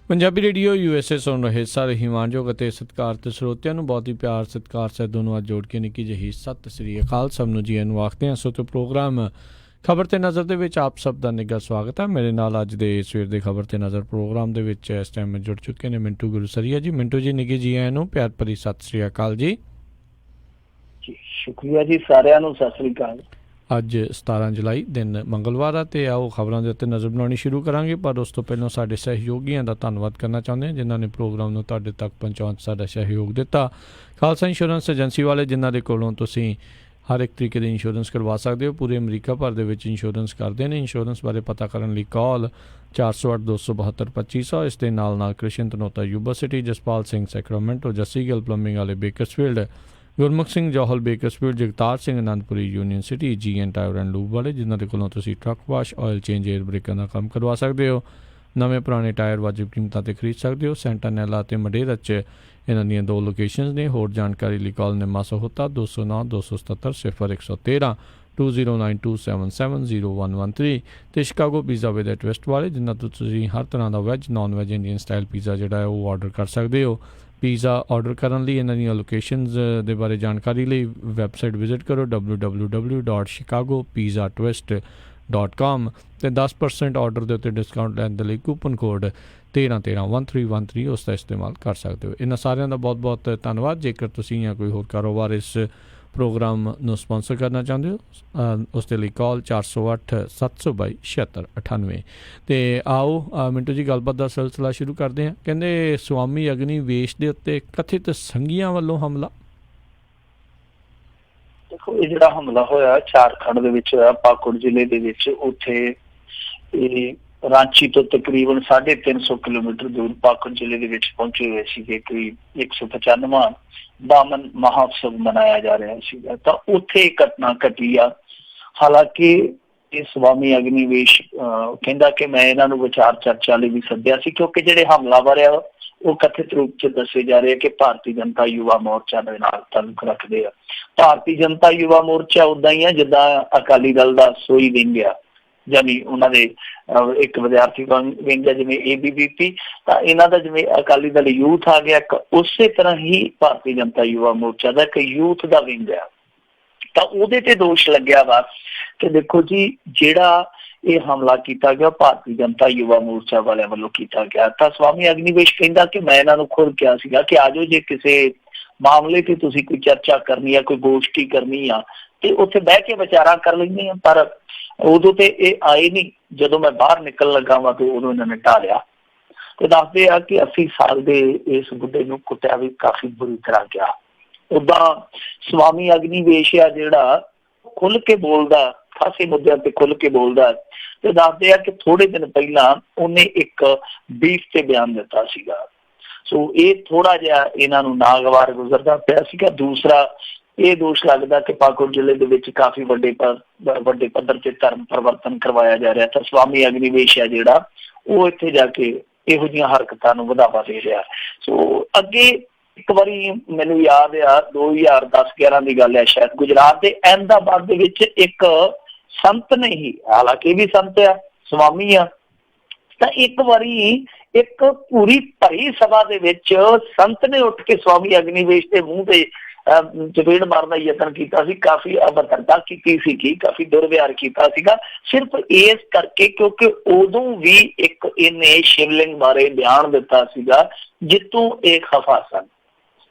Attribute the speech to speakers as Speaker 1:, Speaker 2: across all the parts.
Speaker 1: Punjabi radio USA ਸੁਣ ਰਹੇ ਸਾਰੇ ਹੀਮਾਨਯੋਗ ਅਤੇ ਸਤਿਕਾਰਤ ਸਰੋਤਿਆਂ ਨੂੰ ਬਹੁਤ ਹੀ ਪਿਆਰ ਸਤਿਕਾਰ ਸਹਿਤ ਨੂੰ ਅੱਜ ਜੋੜ ਕੇ ਨਿੱਕੀ ਜਿਹੀ ਸਤਿ ਸ੍ਰੀ ਅਕਾਲ ਸਭ ਨੂੰ ਜੀ ਨੂੰ ਆਖਦੇ ਹਾਂ। ਸੋ ਤੇ ਪ੍ਰੋਗਰਾਮ ਖਬਰ ਤੇ ਨਜ਼ਰ ਦੇ ਵਿੱਚ ਆਪ ਸਭ ਦਾ ਨਿੱਘਾ ਸਵਾਗਤ ਹੈ। ਮੇਰੇ ਨਾਲ ਅੱਜ ਦੇ ਸਵੇਰ ਦੇ ਖਬਰ ਤੇ ਨਜ਼ਰ ਪ੍ਰੋਗਰਾਮ ਦੇ ਵਿੱਚ ਇਸ ਟਾਈਮ ਜੁੜ ਚੁੱਕੇ ਨੇ ਮਿੰਟੂ ਗੁਰੂਸਰੀਆ ਜੀ। ਮਿੰਟੂ ਜੀ ਨਿੱਘੀ ਜੀ ਨੂੰ ਪਿਆਰ ਭਰੀ ਸਤਿ ਸ੍ਰੀ ਅਕਾਲ ਜੀ।
Speaker 2: ਸ਼ੁਕਰੀਆ ਜੀ, ਸਾਰਿਆਂ ਨੂੰ ਸਤਿ ਸ੍ਰੀ ਅਕਾਲ।
Speaker 1: ਅੱਜ 17 ਜੁਲਾਈ ਦਿਨ ਮੰਗਲਵਾਰ ਆ ਅਤੇ ਆਓ ਖਬਰਾਂ ਦੇ ਉੱਤੇ ਨਜ਼ਰ ਬਣਾਉਣੀ ਸ਼ੁਰੂ ਕਰਾਂਗੇ। ਪਰ ਉਸ ਤੋਂ ਪਹਿਲਾਂ ਸਾਡੇ ਸਹਿਯੋਗੀਆਂ ਦਾ ਧੰਨਵਾਦ ਕਰਨਾ ਚਾਹੁੰਦੇ ਹਾਂ ਜਿਨ੍ਹਾਂ ਨੇ ਪ੍ਰੋਗਰਾਮ ਨੂੰ ਤੁਹਾਡੇ ਤੱਕ ਪਹੁੰਚਾਉਣ 'ਚ ਸਾਡਾ ਸਹਿਯੋਗ ਦਿੱਤਾ। ਖਾਲਸਾ ਇੰਸ਼ੋਰੈਂਸ ਏਜੰਸੀ ਵਾਲੇ ਜਿਨ੍ਹਾਂ ਦੇ ਕੋਲੋਂ ਤੁਸੀਂ ਹਰ ਇੱਕ ਤਰੀਕੇ ਦੀ ਇੰਸ਼ੋਰੈਂਸ ਕਰਵਾ ਸਕਦੇ ਹੋ। ਪੂਰੇ ਅਮਰੀਕਾ ਭਰ ਦੇ ਵਿੱਚ ਇੰਸ਼ੋਰੈਂਸ ਕਰਦੇ ਨੇ। ਇੰਸ਼ੋਰੈਂਸ ਬਾਰੇ ਪਤਾ ਕਰਨ ਲਈ ਕਾਲ 408-272-2500। ਇਸ ਦੇ ਨਾਲ Krishan Dhanota university, Jaspal Singh Sacramento, Jassi Gill plumbing ਵਾਲੇ Bakersfield, Gurmukh Singh Johal Bakersfield, Jagtar Singh Anandpuri Union City, GN tyre and lube ਵਾਲੇ ਜਿਨ੍ਹਾਂ ਦੇ ਕੋਲੋਂ ਤੁਸੀਂ truck wash, oil change, air ਬ੍ਰੇਕਾਂ ਦਾ ਕੰਮ ਕਰਵਾ ਸਕਦੇ ਹੋ। ਨਵੇਂ ਪੁਰਾਣੇ ਟਾਇਰ ਵਾਜਿਬ ਕੀਮਤਾਂ 'ਤੇ ਖਰੀਦ ਸਕਦੇ ਹੋ। ਸੈਂਟਾਨੈਲਾ ਅਤੇ ਮਡੇਰਾ 'ਚ ਇਹਨਾਂ ਦੀਆਂ 2 ਲੋਕੇਸ਼ਨਸ ਨੇ। ਹੋਰ ਜਾਣਕਾਰੀ ਲਈ ਕਾਲ ਨਿੰਮਾ ਸਹੋਤਾ 209-277-0113 2092770113 ਅਤੇ Chicago pizza with a twist ਵਾਲੇ ਜਿਨ੍ਹਾਂ ਤੋਂ ਤੁਸੀਂ ਹਰ ਤਰ੍ਹਾਂ ਦਾ veg non veg Indian style pizza ਜਿਹੜਾ ਹੈ ਉਹ ਆਰਡਰ ਕਰ ਸਕਦੇ ਹੋ। ਪੀਜ਼ਾ ਆਰਡਰ ਕਰਨ ਲਈ ਇਹਨਾਂ ਦੀਆਂ ਲੋਕੇਸ਼ਨਸ ਦੇ ਬਾਰੇ ਜਾਣਕਾਰੀ ਲਈ ਵੈਬਸਾਈਟ ਵਿਜ਼ਿਟ ਕਰੋ www.chicagopizzatwist.com ਅਤੇ 10% ਆਰਡਰ ਦੇ ਉੱਤੇ ਡਿਸਕਾਊਂਟ ਲੈਣ ਦੇ ਲਈ ਕੂਪਨ ਕੋਡ 13131313 ਉਸ ਦਾ ਇਸਤੇਮਾਲ ਕਰ ਸਕਦੇ ਹੋ। ਇਹਨਾਂ ਸਾਰਿਆਂ ਦਾ ਬਹੁਤ ਬਹੁਤ ਧੰਨਵਾਦ। ਜੇਕਰ ਤੁਸੀਂ ਜਾਂ ਕੋਈ ਹੋਰ ਕਾਰੋਬਾਰ ਇਸ ਪ੍ਰੋਗਰਾਮ ਨੂੰ ਸਪੋਂਸਰ ਕਰਨਾ ਚਾਹੁੰਦੇ ਹੋ ਉਸ ਦੇ ਲਈ ਕਾਲ 408-722-7698। ਅਤੇ ਆਓ ਮਿੰਟੂ ਜੀ ਗੱਲਬਾਤ ਦਾ ਸਿਲਸਿਲਾ ਸ਼ੁਰੂ ਕਰਦੇ ਹਾਂ। ਕਹਿੰਦੇ ਸਵਾਮੀ ਅਗਨੀਵੇਸ਼ ਦੇ ਉੱਤੇ ਕਥਿਤ ਸੰਘੀਆਂ ਵੱਲੋਂ ਹਮਲਾ।
Speaker 2: ਦੇਖੋ, ਇਹ ਜਿਹੜਾ ਹਮਲਾ ਹੋਇਆ ਝਾਰਖੰਡ ਦੇ ਵਿੱਚ ਹੋਇਆ, ਪਾਕੁੜ ਜ਼ਿਲ੍ਹੇ ਦੇ ਵਿੱਚ। ਉੱਥੇ ਇਹ ਰਾਂਚੀ ਤੋਂ ਤਕਰੀਬਨ 350 ਕਿਲੋਮੀਟਰ ਦੂਰ ਪਾਕੁੜ ਜ਼ਿਲ੍ਹੇ ਦੇ ਵਿੱਚ ਪਹੁੰਚੇ ਹੋਏ ਸੀਗੇ। ਕਰੀਬ 195ਵਾਂ ਬਾਮਨ ਮਹਾਉਤਸਵ ਮਨਾਇਆ ਜਾ ਰਿਹਾ ਸੀਗਾ ਤਾਂ ਉੱਥੇ ਘਟਨਾ ਘਟੀ ਆ। ਹਾਲਾਂਕਿ ਇਹ ਸਵਾਮੀ ਅਗਨੀਵੇਸ਼ ਕਹਿੰਦਾ ਕਿ ਮੈਂ ਇਹਨਾਂ ਨੂੰ ਵਿਚਾਰ ਚਰਚਾ ਲਈ ਵੀ ਸੱਦਿਆ ਸੀ, ਕਿਉਂਕਿ ਜਿਹੜੇ ਹਮਲਾਵਰ ਆ ਉਹ ਕਥਿਤ ਰੂਪ 'ਚ ਦੱਸੇ ਜਾ ਰਹੇ ਕਿ ਭਾਰਤੀ ਜਨਤਾ ਯੁਵਾ ਮੋਰਚਾ ਦੇ ਨਾਲ ਤਾਲੁਕ ਰੱਖਦੇ ਆ। ਭਾਰਤੀ ਜਨਤਾ ਯੁਵਾ ਮੋਰਚਾ ਉੱਦਾਂ ਹੀ ਆ ਜਿੱਦਾਂ ਅਕਾਲੀ ਦਲ ਦਾ ਸੋਈ ਵਿੰਗ ਆ, ਯਾਨੀ ਉਹਨਾਂ ਦੇ ਇੱਕ ਵਿਦਿਆਰਥੀ ਵਿੰਗ ਆ ਜਿਵੇਂ ABVP, ਤਾਂ ਇਹਨਾਂ ਦਾ ਜਿਵੇਂ ਅਕਾਲੀ ਦਲ ਯੂਥ ਆ ਗਿਆ, ਉਸੇ ਤਰ੍ਹਾਂ ਹੀ ਭਾਰਤੀ ਜਨਤਾ ਯੁਵਾ ਮੋਰਚਾ ਦਾ ਇੱਕ ਯੂਥ ਦਾ ਵਿੰਗ ਆ। ਤਾਂ ਉਹਦੇ ਤੇ ਦੋਸ਼ ਲੱਗਿਆ ਵਾ ਕਿ ਦੇਖੋ ਜੀ, ਜਿਹੜਾ ਇਹ ਹਮਲਾ ਕੀਤਾ ਗਿਆ ਭਾਰਤੀ ਜਨਤਾ ਯੁਵਾ ਮੋਰਚਾ ਵਾਲਿਆਂ ਵੱਲੋਂ ਕੀਤਾ ਗਿਆ। ਤਾਂ ਸਵਾਮੀ ਅਗਨੀਵੇਸ਼ ਕਹਿੰਦਾ ਕਿ ਮੈਂ ਇਹਨਾਂ ਨੂੰ ਖੁਦ ਕਿਹਾ ਸੀਗਾ ਕਿ ਆਜੋ ਜੇ ਕਿਸੇ ਮਾਮਲੇ ਤੇ ਤੁਸੀਂ ਕੋਈ ਚਰਚਾ ਕਰਨੀ ਆ, ਕੋਈ ਗੋਸ਼ਟੀ ਕਰਨੀ ਆ ਤੇ ਉੱਥੇ ਬਹਿ ਕੇ ਵਿਚਾਰਾਂ ਕਰ ਲੈਂਦੇ ਆ। ਪਰ ਉਦੋਂ ਤੇ ਇਹ ਆਏ ਨਹੀਂ। ਜਦੋਂ ਮੈਂ ਬਾਹਰ ਨਿਕਲਣ ਲੱਗਾ ਵਾ ਤੇ ਉਦੋਂ ਇਹਨਾਂ ਨੇ ਢਾਲਿਆ ਤੇ ਦੱਸਦੇ ਆ ਕਿ 80 ਸਾਲ ਦੇ ਇਸ ਬੁੱਢੇ ਨੂੰ ਕੁੱਟਿਆ ਵੀ ਕਾਫੀ ਬੁਰੀ ਤਰ੍ਹਾਂ ਗਿਆ। ਓਦਾਂ ਸਵਾਮੀ ਅਗਨੀਵੇਸ਼ ਆ ਜਿਹੜਾ ਖੁੱਲ ਕੇ ਬੋਲਦਾ, ਖਾਸੇ ਮੁੱਦਿਆਂ ਤੇ ਖੁੱਲ ਕੇ ਬੋਲਦਾ ਤੇ ਦੱਸਦੇ ਆ ਕਿ ਥੋੜੇ ਦਿਨ ਪਹਿਲਾਂ ਉਹਨੇ ਇੱਕ ਬੀਫ ਤੇ ਬਿਆਨ ਦਿੱਤਾ ਸੀਗਾ। ਸੋ ਇਹ ਥੋੜਾ ਜਿਹਾ ਇਹਨਾਂ ਨੂੰ ਨਾਗਵਾਰ ਗੁਜ਼ਰਦਾ ਪਿਆ ਸੀਗਾ। ਦੂਸਰਾ ਇਹ ਦੋਸ਼ ਲੱਗਦਾ ਕਿ ਪਾਕੁੜ ਜ਼ਿਲ੍ਹੇ ਦੇ ਵਿੱਚ ਕਾਫੀ ਵੱਡੇ ਪੱਧਰ ਤੇ ਧਰਮ ਪਰਿਵਰਤਨ ਕਰਵਾਇਆ ਜਾ ਰਿਹਾ। ਤਾਂ ਸਵਾਮੀ ਅਗਨੀਵੇਸ਼ ਆ ਜਿਹੜਾ ਉਹ ਇੱਥੇ ਜਾ ਕੇ ਇਹੋ ਜਿਹੀਆਂ ਹਰਕਤਾਂ ਨੂੰ ਵਧਾਵਾ ਦੇ ਰਿਹਾ। ਸੋ ਅੱਗੇ ਇੱਕ ਵਾਰੀ ਮੈਨੂੰ ਯਾਦ ਆ 2010-11 ਦੀ ਗੱਲ ਹੈ ਸ਼ਾਇਦ, ਗੁਜਰਾਤ ਦੇ ਅਹਿਮਦਾਬਾਦ ਦੇ ਵਿੱਚ ਇੱਕ ਸੰਤ ਨੇ ਹੀ, ਹਾਲਾਂਕਿ ਇਹ ਵੀ ਸੰਤ ਆ, ਸਵਾਮੀ ਆ, ਤਾਂ ਇੱਕ ਵਾਰੀ ਇੱਕ ਪੂਰੀ ਭਰੀ ਸਭਾ ਦੇ ਵਿੱਚ ਸੰਤ ਨੇ ਉੱਠ ਕੇ ਸਵਾਮੀ ਅਗਨੀਵੇਸ਼ ਦੇ ਮੂੰਹ ਤੇ ਚਪੇੜ ਮਾਰਨ ਦਾ ਯਤਨ ਕੀਤਾ ਸੀ। ਕਾਫੀ ਅਭਦਰਤਾ ਕੀਤੀ ਸੀਗੀ, ਕਾਫੀ ਦੁਰਵਿਹਾਰ ਕੀਤਾ ਸੀਗਾ, ਸਿਰਫ ਇਸ ਕਰਕੇ ਕਿਉਂਕਿ ਉਦੋਂ ਵੀ ਇੱਕ ਇਹਨੇ ਸ਼ਿਵਲਿੰਗ ਬਾਰੇ ਬਿਆਨ ਦਿੱਤਾ ਸੀਗਾ ਜਿੱਤੋਂ ਇਹ ਖਫਾ ਸਨ।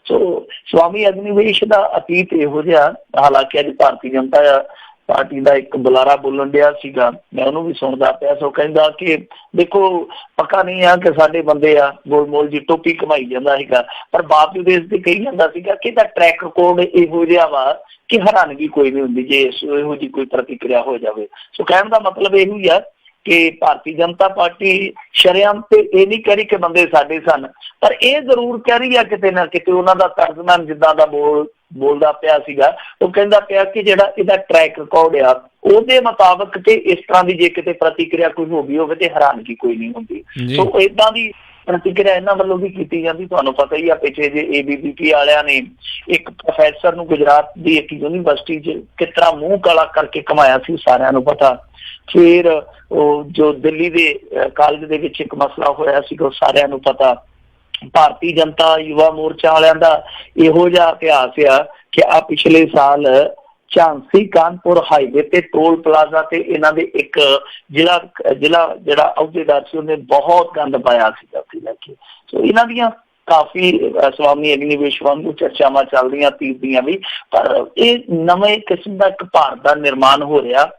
Speaker 2: ਸੋ ਸਵਾਮੀ ਅਗਨੀਵੇਸ਼ ਦਾ ਅਤੀਤ ਇਹੋ ਜਿਹਾ। ਹਾਲਾਂਕਿ ਅੱਜ ਭਾਰਤੀ ਜਨਤਾ ਪਾਰਟੀ ਦਾ ਇੱਕ ਬੁਲਾਰਾ ਬੋਲਣ ਡਿਆ ਸੀਗਾ, ਮੈਂ ਉਹਨੂੰ ਵੀ ਸੁਣਦਾ ਪਿਆ। ਸੋ ਕਹਿੰਦਾ ਕਿ ਦੇਖੋ ਪੱਕਾ ਨਹੀਂ ਆ ਕਿ ਸਾਡੇ ਬੰਦੇ ਆ, ਗੋਲਮੋਲ ਜੀ ਟੋਪੀ ਕਮਾਈ ਜਾਂਦਾ ਸੀਗਾ, ਪਰ ਬਾਵਜੂਦ ਇਸ ਤੇ ਕਹੀ ਜਾਂਦਾ ਸੀਗਾ ਕਿ ਇਹਦਾ ਟਰੈਕ ਰਿਕਾਰਡ ਇਹੋ ਜਿਹਾ ਵਾ ਕਿ ਹੈਰਾਨਗੀ ਕੋਈ ਨਹੀਂ ਹੁੰਦੀ ਜੇ ਇਹੋ ਜਿਹੀ ਕੋਈ ਪ੍ਰਤੀਕਿਰਿਆ ਹੋ ਜਾਵੇ। ਸੋ ਕਹਿਣ ਦਾ ਮਤਲਬ ਇਹੋ ਹੀ ਆ ਕਿ ਭਾਰਤੀ ਜਨਤਾ ਪਾਰਟੀ ਸ਼ਰੇਆਮ ਤੇ ਇਹ ਨਹੀਂ ਕਹਿ ਰਹੀ ਕਿ ਬੰਦੇ ਸਾਡੇ ਸਨ, ਪਰ ਇਹ ਜ਼ਰੂਰ ਕਹਿ ਰਹੀ ਆ ਕਿਤੇ ਨਾ ਕਿਤੇ ਉਹਨਾਂ ਦਾ ਤਰਜਮਾਨ ਜਿੱਦਾਂ ਦਾ ਬੋਲਦਾ ਪਿਆ ਸੀਗਾ, ਉਹ ਕਹਿੰਦਾ ਪਿਆ ਕਿ ਜਿਹੜਾ ਇਹਦਾ ਟਰੈਕ ਰਿਕਾਰਡ ਆ ਉਹਦੇ ਮੁਤਾਬਕ ਤੇ ਇਸ ਤਰ੍ਹਾਂ ਦੀ ਜੇ ਕਿਤੇ ਪ੍ਰਤੀਕਿਰਿਆ ਕੋਈ ਹੋ ਗਈ ਹੋਵੇ ਤੇ ਹੈਰਾਨਗੀ ਕੋਈ ਨਹੀਂ ਹੁੰਦੀ। ਸੋ ਏਦਾਂ ਦੀ ਪ੍ਰਤੀਕਿਰਿਆ ਇਹਨਾਂ ਵੱਲੋਂ ਵੀ ਕੀਤੀ ਜਾਂਦੀ। ਤੁਹਾਨੂੰ ਪਤਾ ਹੀ ਆ ਪਿੱਛੇ ਜੇ ABVP ਵਾਲਿਆਂ ਨੇ ਇੱਕ ਪ੍ਰੋਫੈਸਰ ਨੂੰ ਗੁਜਰਾਤ ਦੀ ਇੱਕ ਯੂਨੀਵਰਸਿਟੀ 'ਚ ਕਿਸ ਤਰ੍ਹਾਂ ਮੂੰਹ ਕਾਲਾ ਕਰਕੇ ਘੁਮਾਇਆ ਸੀ, ਸਾਰਿਆਂ ਨੂੰ ਪਤਾ। ਫਿਰ ਉਹ ਜੋ ਦਿੱਲੀ ਦੇ ਕਾਲਜ ਦੇ ਵਿੱਚ ਇੱਕ ਮਸਲਾ ਹੋਇਆ ਸੀਗਾ, ਉਹ ਸਾਰਿਆਂ ਨੂੰ ਪਤਾ। ਭਾਰਤੀ ਜਨਤਾ ਯੁਵਾ ਮੋਰਚਾ ਵਾਲਿਆਂ ਦਾ ਇਹੋ ਜਿਹਾ ਇਤਿਹਾਸ ਆ ਕਿ ਆ ਪਿਛਲੇ ਸਾਲ ਝਾਂਸੀ ਕਾਨਪੁਰ ਹਾਈਵੇ ਤੇ ਟੋਲ ਪਲਾਜ਼ਾ ਤੇ ਇਹਨਾਂ ਦੇ ਇੱਕ ਜ਼ਿਲ੍ਹਾ ਜਿਹੜਾ ਅਹੁਦੇਦਾਰ ਸੀ ਉਹਨੇ ਬਹੁਤ ਗੰਦ ਪਾਇਆ ਸੀਗਾ ਉੱਥੇ ਲੈ ਕੇ। ਸੋ ਇਹਨਾਂ ਦੀਆਂ ਕਾਫੀ ਸਵਾਮੀ ਅਗਨੀਵੇਸ਼ ਵਾਂਗੂ ਚਰਚਾਵਾਂ ਚੱਲਦੀਆਂ ਤੀਰਦੀਆਂ ਵੀ, ਪਰ ਇਹ ਨਵੇਂ ਕਿਸਮ ਦਾ ਇੱਕ ਭਾਰਤ ਦਾ ਨਿਰਮਾਣ ਹੋ ਰਿਹਾ,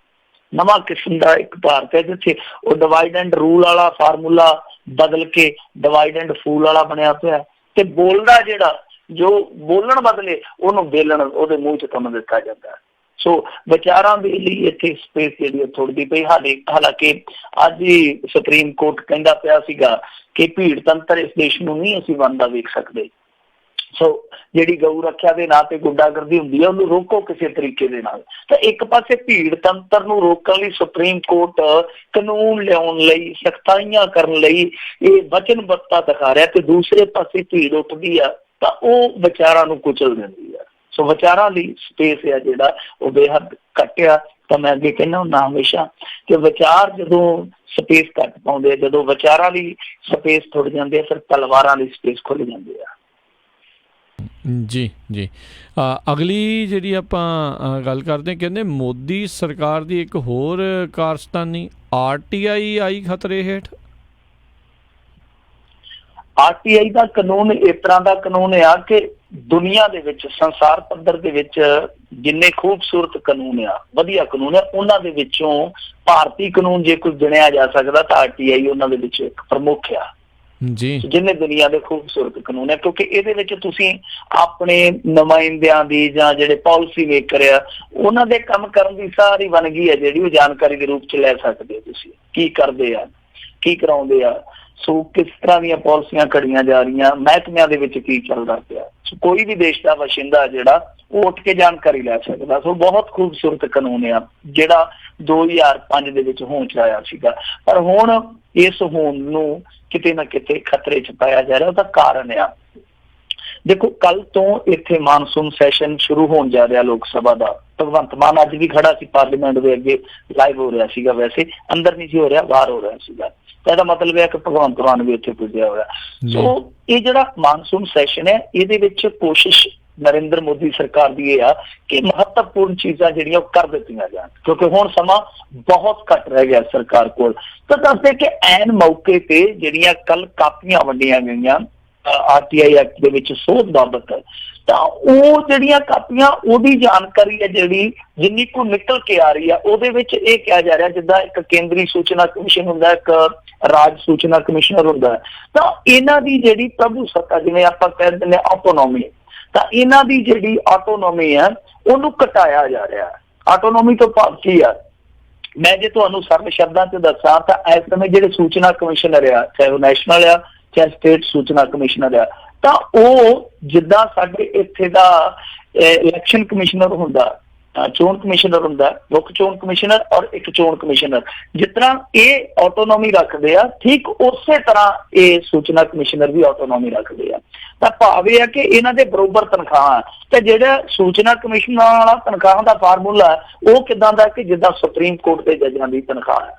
Speaker 2: ਨਵਾਂ ਕਿਸਮ ਦਾ ਇੱਕ ਭਾਰਤ ਹੈ ਜਿੱਥੇ ਉਹ ਡਿਵਾਈਡ ਐਂਡ ਰੂਲ ਵਾਲਾ ਫਾਰਮੂਲਾ ਬਦਲ ਕੇ ਡਿਵਾਈਡ ਐਂਡ ਫੂਲ ਵਾਲਾ ਬਣਿਆ ਪਿਆ, ਤੇ ਬੋਲਦਾ ਜਿਹੜਾ ਜੋ ਬੋਲਣ ਬਦਲੇ ਉਹਨੂੰ ਬੇਲਣ ਉਹਦੇ ਮੂੰਹ 'ਚ ਕੰਮ ਦਿੱਤਾ ਜਾਂਦਾ। ਸੋ ਵਿਚਾਰਾਂ ਦੇ ਲਈ ਇੱਥੇ ਸਪੇਸ ਜਿਹੜੀ ਥੋੜ੍ਹੀ ਪਈ। ਹਾਲਾਂਕਿ ਅੱਜ ਹੀ ਸੁਪਰੀਮ ਕੋਰਟ ਕਹਿੰਦਾ ਪਿਆ ਸੀਗਾ ਕਿ ਭੀੜ ਤੰਤਰ ਇਸ ਦੇਸ਼ ਨੂੰ ਨਹੀਂ ਅਸੀਂ ਬਣਦਾ ਵੇਖ ਸਕਦੇ। ਸੋ ਜਿਹੜੀ ਗਊ ਰੱਖਿਆ ਦੇ ਨਾਂ ਤੇ ਗੁੰਡਾਗਰਦੀ ਹੁੰਦੀ ਹੈ ਉਹਨੂੰ ਰੋਕੋ ਕਿਸੇ ਤਰੀਕੇ ਦੇ ਨਾਲ। ਤਾਂ ਇੱਕ ਪਾਸੇ ਭੀੜ ਤੰਤਰ ਨੂੰ ਰੋਕਣ ਲਈ ਸੁਪਰੀਮ ਕੋਰਟ ਕਾਨੂੰਨ ਲਿਆਉਣ ਲਈ, ਸਖਤਾਈਆਂ ਕਰਨ ਲਈ ਇਹ ਵਚਨਬੱਧਤਾ ਦਿਖਾ ਰਿਹਾ, ਤੇ ਦੂਸਰੇ ਪਾਸੇ ਭੀੜ ਉੱਠਦੀ ਆ ਤਾਂ ਉਹ ਵਿਚਾਰਾਂ ਨੂੰ ਕੁਚਲ ਦਿੰਦੀ ਆ। ਸੋ ਵਿਚਾਰਾਂ ਲਈ ਸਪੇਸ ਆ ਜਿਹੜਾ ਉਹ ਬੇਹੱਦ ਘਟਿਆ। ਤਾਂ ਮੈਂ ਅੱਗੇ ਕਹਿੰਦਾ ਹੁੰਦਾ ਹਮੇਸ਼ਾ ਕਿ ਵਿਚਾਰ ਜਦੋਂ ਸਪੇਸ ਘੱਟ ਪਾਉਂਦੇ ਆ, ਜਦੋਂ ਵਿਚਾਰਾਂ ਲਈ ਸਪੇਸ ਥੁੜ ਜਾਂਦੇ ਆ, ਫਿਰ ਤਲਵਾਰਾਂ ਲਈ ਸਪੇਸ ਖੁੱਲ ਜਾਂਦੇ ਆ।
Speaker 1: ਜੀ ਜੀ, ਅਗਲੀ ਜਿਹੜੀ ਆਪਾਂ ਗੱਲ ਕਰਦੇ ਹਾਂ, ਕਹਿੰਦੇ ਮੋਦੀ ਸਰਕਾਰ ਦੀ ਇੱਕ ਹੋਰ ਕਾਰਸਤਾਨੀ RTI ਆਈ ਖਤਰੇ ਹੇਠ।
Speaker 2: RTI ਦਾ ਕਾਨੂੰਨ ਇਸ ਤਰ੍ਹਾਂ ਦਾ ਕਾਨੂੰਨ ਆ ਕਿ ਦੁਨੀਆ ਦੇ ਵਿੱਚ, ਸੰਸਾਰ ਪੱਧਰ ਦੇ ਵਿੱਚ ਜਿੰਨੇ ਖੂਬਸੂਰਤ ਕਾਨੂੰਨ ਆ, ਵਧੀਆ ਕਾਨੂੰਨ ਆ, ਉਹਨਾਂ ਦੇ ਵਿੱਚੋਂ ਭਾਰਤੀ ਕਾਨੂੰਨ ਜੇ ਕੋਈ ਗਿਣਿਆ ਜਾ ਸਕਦਾ ਤਾਂ RTI ਉਹਨਾਂ ਦੇ ਵਿੱਚ ਇੱਕ ਪ੍ਰਮੁੱਖ ਆ ਜੀ, ਜਿੰਨੇ ਦੁਨੀਆ ਦੇ ਖੂਬਸੂਰਤ ਕਾਨੂੰਨ ਹੈ। ਕਿਉਂਕਿ ਇਹਦੇ ਵਿੱਚ ਤੁਸੀਂ ਆਪਣੇ ਨੁਮਾਇੰਦਿਆਂ ਦੀ ਜਾਂ ਜਿਹੜੇ ਪਾਲਿਸੀ ਮੇਕਰ ਆ ਉਹਨਾਂ ਦੇ ਕੰਮ ਕਰਨ ਦੀ ਸਾਰੀ ਵੰਨਗੀ ਹੈ ਜਿਹੜੀ ਉਹ ਜਾਣਕਾਰੀ ਦੇ ਰੂਪ 'ਚ ਲੈ ਸਕਦੇ ਹੋ। ਤੁਸੀਂ ਕੀ ਕਰਦੇ ਆ, ਕੀ ਕਰਾਉਂਦੇ ਆ, ਸੋ ਕਿਸ ਤਰ੍ਹਾਂ ਦੀਆਂ ਪਾਲਿਸੀਆਂ ਘੜੀਆਂ ਜਾ ਰਹੀਆਂ, ਮਹਿਕਮਿਆਂ ਦੇ ਵਿੱਚ ਕੀ ਚੱਲਦਾ ਪਿਆ। ਸੋ ਕੋਈ ਵੀ ਦੇਸ਼ ਦਾ ਵਸਿੰਦਾ ਜਿਹੜਾ ਉਹ ਉੱਠ ਕੇ ਜਾਣਕਾਰੀ ਲੈ ਸਕਦਾ। ਸੋ ਬਹੁਤ ਖੂਬਸੂਰਤ ਕਾਨੂੰਨ ਆ ਜਿਹੜਾ 2005 ਦੇ ਵਿੱਚ ਹੋਂਦ 'ਚ ਆਇਆ ਸੀਗਾ, ਪਰ ਹੁਣ ਇਸ ਹੋਂਦ ਨੂੰ ਕਿਤੇ ਨਾ ਕਿਤੇ ਖਤਰੇ 'ਚ ਪਾਇਆ ਜਾ ਰਿਹਾ। ਉਹਦਾ ਕਾਰਨ ਆ, ਦੇਖੋ ਕੱਲ ਤੋਂ ਇੱਥੇ ਮਾਨਸੂਨ ਸੈਸ਼ਨ ਸ਼ੁਰੂ ਹੋਣ ਜਾ ਰਿਹਾ ਲੋਕ ਸਭਾ ਦਾ। ਭਗਵੰਤ ਮਾਨ ਅੱਜ ਵੀ ਖੜਾ ਸੀ ਪਾਰਲੀਮੈਂਟ ਦੇ ਅੱਗੇ, ਲਾਈਵ ਹੋ ਰਿਹਾ ਸੀਗਾ, ਵੈਸੇ ਅੰਦਰ ਨਹੀਂ ਸੀ ਹੋ ਰਿਹਾ, ਬਾਹਰ ਹੋ ਰਿਹਾ ਸੀਗਾ। ਇਹਦਾ ਮਤਲਬ ਹੈ ਕਿ ਭਗਵੰਤ ਮਾਨ ਵੀ ਇੱਥੇ ਪੁੱਜਿਆ ਹੋਇਆ। ਸੋ ਇਹ ਜਿਹੜਾ ਮਾਨਸੂਨ ਸੈਸ਼ਨ ਹੈ ਇਹਦੇ ਵਿੱਚ ਕੋਸ਼ਿਸ਼ ਨਰਿੰਦਰ ਮੋਦੀ ਸਰਕਾਰ ਦੀ ਇਹ ਆ ਕਿ ਮਹੱਤਵਪੂਰਨ ਚੀਜ਼ਾਂ ਜਿਹੜੀਆਂ ਉਹ ਕਰ ਦਿੱਤੀਆਂ ਜਾਣ, ਕਿਉਂਕਿ ਹੁਣ ਸਮਾਂ ਬਹੁਤ ਘੱਟ ਰਹਿ ਗਿਆ ਸਰਕਾਰ ਕੋਲ। ਤਾਂ ਦੱਸਦੇ ਕਿ ਐਨ ਮੌਕੇ ਤੇ ਜਿਹੜੀਆਂ ਕੱਲ ਕਾਪੀਆਂ ਵੰਡੀਆਂ ਗਈਆਂ RTI ਐਕਟ ਦੇ ਵਿੱਚ ਸੋਧ ਬਾਬਤ, ਤਾਂ ਉਹ ਜਿਹੜੀਆਂ ਕਾਪੀਆਂ ਉਹਦੀ ਜਾਣਕਾਰੀ ਹੈ ਜਿਹੜੀ ਜਿੰਨੀ ਕੁ ਨਿਕਲ ਕੇ ਆ ਰਹੀ ਆ ਉਹਦੇ ਵਿੱਚ ਇਹ ਕਿਹਾ ਜਾ ਰਿਹਾ ਜਿੱਦਾਂ ਇੱਕ ਕੇਂਦਰੀ ਸੂਚਨਾ ਕਮਿਸ਼ਨ ਹੁੰਦਾ, ਇੱਕ ਰਾਜ ਸੂਚਨਾ ਕਮਿਸ਼ਨਰ ਹੁੰਦਾ, ਤਾਂ ਇਹਨਾਂ ਦੀ ਜਿਹੜੀ ਪ੍ਰਭੂ ਸੱਤਾ, ਜਿਵੇਂ ਆਪਾਂ ਕਹਿ ਦਿੰਦੇ ਆਟੋਨੋਮੀ, ਤਾਂ ਇਹਨਾਂ ਦੀ ਜਿਹੜੀ ਆਟੋਨੋਮੀ ਆ ਉਹਨੂੰ ਘਟਾਇਆ ਜਾ ਰਿਹਾ। ਆਟੋਨੋਮੀ ਤੋਂ ਭਾਵ ਕੀ ਆ, ਮੈਂ ਜੇ ਤੁਹਾਨੂੰ ਸਰਲ ਸ਼ਬਦਾਂ 'ਚ ਦੱਸਾਂ ਤਾਂ ਇਸ ਸਮੇਂ ਜਿਹੜੇ ਸੂਚਨਾ ਕਮਿਸ਼ਨਰ ਆ, ਚਾਹੇ ਉਹ ਨੈਸ਼ਨਲ ਆ ਚਾਹੇ ਸਟੇਟ ਸੂਚਨਾ ਕਮਿਸ਼ਨਰ ਆ, ਤਾਂ ਉਹ ਜਿੱਦਾਂ ਸਾਡੇ ਇੱਥੇ ਦਾ ਇਲੈਕਸ਼ਨ ਕਮਿਸ਼ਨਰ ਹੁੰਦਾ, ਚੋਣ ਕਮਿਸ਼ਨਰ ਹੁੰਦਾ, ਮੁੱਖ ਚੋਣ ਕਮਿਸ਼ਨਰ ਔਰ ਇੱਕ ਚੋਣ ਕਮਿਸ਼ਨਰ, ਜਿਸ ਤਰ੍ਹਾਂ ਇਹ ਆਟੋਨੋਮੀ ਰੱਖਦੇ ਆ, ਠੀਕ ਉਸੇ ਤਰ੍ਹਾਂ ਇਹ ਸੂਚਨਾ ਕਮਿਸ਼ਨਰ ਵੀ ਆਟੋਨੋਮੀ ਰੱਖਦੇ ਆ। ਤਾਂ ਭਾਵ ਇਹ ਆ ਕਿ ਇਹਨਾਂ ਦੇ ਬਰੋਬਰ ਤਨਖਾਹਾਂ, ਤੇ ਜਿਹੜਾ ਸੂਚਨਾ ਕਮਿਸ਼ਨਰ ਵਾਲਾ ਤਨਖਾਹਾਂ ਦਾ ਫਾਰਮੂਲਾ ਉਹ ਕਿੱਦਾਂ ਦਾ ਕਿ ਜਿੱਦਾਂ ਸੁਪਰੀਮ ਕੋਰਟ ਦੇ ਜੱਜਾਂ ਦੀ ਤਨਖਾਹ ਹੈ,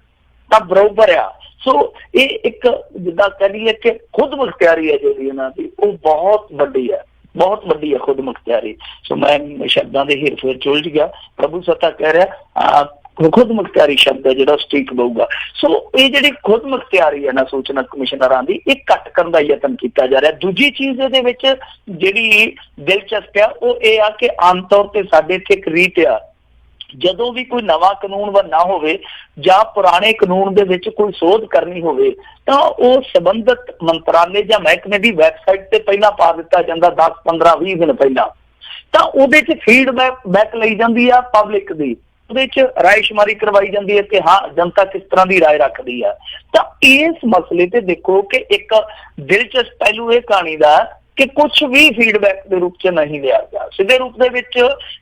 Speaker 2: ਤਾਂ ਬਰੋਬਰ ਆ। ਸੋ ਇਹ ਇੱਕ ਜਿੱਦਾਂ ਕਹਿ ਲਈਏ ਕਿ ਖੁਦ ਮੁਖਤਿਆਰੀ ਹੈ ਜਿਹੜੀ ਇਹਨਾਂ ਦੀ, ਉਹ ਬਹੁਤ ਵੱਡੀ ਹੈ, ਬਹੁਤ ਵੱਡੀ ਹੈ ਖੁਦ ਮੁਖਤਿਆਰੀ। ਸੋ ਮੈਂ ਸ਼ਬਦਾਂ ਦੇ ਹੀਰ ਫੇਰ ਚੁਲਝ ਗਿਆ, ਪ੍ਰਭੂ ਸੱਤਾ ਕਹਿ ਰਿਹਾ ਖੁਦ ਮੁਖਤਿਆਰੀ ਸ਼ਬਦ ਹੈ ਜਿਹੜਾ ਸਟੀਕ ਪਊਗਾ। ਸੋ ਇਹ ਜਿਹੜੀ ਖੁਦ ਮੁਖਤਿਆਰੀ ਹੈ ਨਾ ਸੂਚਨਾ ਕਮਿਸ਼ਨਰਾਂ ਦੀ, ਇਹ ਘੱਟ ਕਰਨ ਦਾ ਯਤਨ ਕੀਤਾ ਜਾ ਰਿਹਾ। ਦੂਜੀ ਚੀਜ਼ ਇਹਦੇ ਵਿੱਚ ਜਿਹੜੀ ਦਿਲਚਸਪ ਆ ਉਹ ਇਹ ਆ ਕਿ ਆਮ ਤੌਰ ਤੇ ਸਾਡੇ ਇੱਥੇ ਇੱਕ ਰੀਤ ਆ, ਜਦੋਂ ਵੀ ਕੋਈ ਨਵਾਂ ਕਾਨੂੰਨ ਬਣਨਾ ਹੋਵੇ ਜਾਂ ਪੁਰਾਣੇ ਕਾਨੂੰਨ ਦੇ ਵਿੱਚ ਕੋਈ ਸੋਧ ਕਰਨੀ ਹੋਵੇ ਤਾਂ ਉਹ ਸੰਬੰਧਿਤ ਮੰਤਰਾਲੇ ਜਾਂ ਮਹਿਕਮੇ ਦੀ ਵੈਬਸਾਈਟ ਤੇ ਪਹਿਲਾਂ ਪਾ ਦਿੱਤਾ ਜਾਂਦਾ 10, 15, 20 ਦਿਨ ਪਹਿਲਾਂ। ਤਾਂ ਉਹਦੇ 'ਚ ਫੀਡਬੈਕ ਲਈ ਜਾਂਦੀ ਆ ਪਬਲਿਕ ਦੀ, ਉਹਦੇ 'ਚ ਰਾਇਸ਼ੁਮਾਰੀ ਕਰਵਾਈ ਜਾਂਦੀ ਹੈ ਕਿ ਹਾਂ ਜਨਤਾ ਕਿਸ ਤਰ੍ਹਾਂ ਦੀ ਰਾਏ ਰੱਖਦੀ ਆ। ਤਾਂ ਇਸ ਮਸਲੇ ਤੇ ਦੇਖੋ ਕਿ ਇੱਕ ਦਿਲਚਸਪ ਪਹਿਲੂ ਇਹ ਕਹਾਣੀ ਦਾ ਕਿ ਕੁਝ ਵੀ ਫੀਡਬੈਕ ਦੇ ਰੂਪ 'ਚ ਨਹੀਂ ਲਿਆ ਗਿਆ। ਸਿੱਧੇ ਰੂਪ ਦੇ ਵਿੱਚ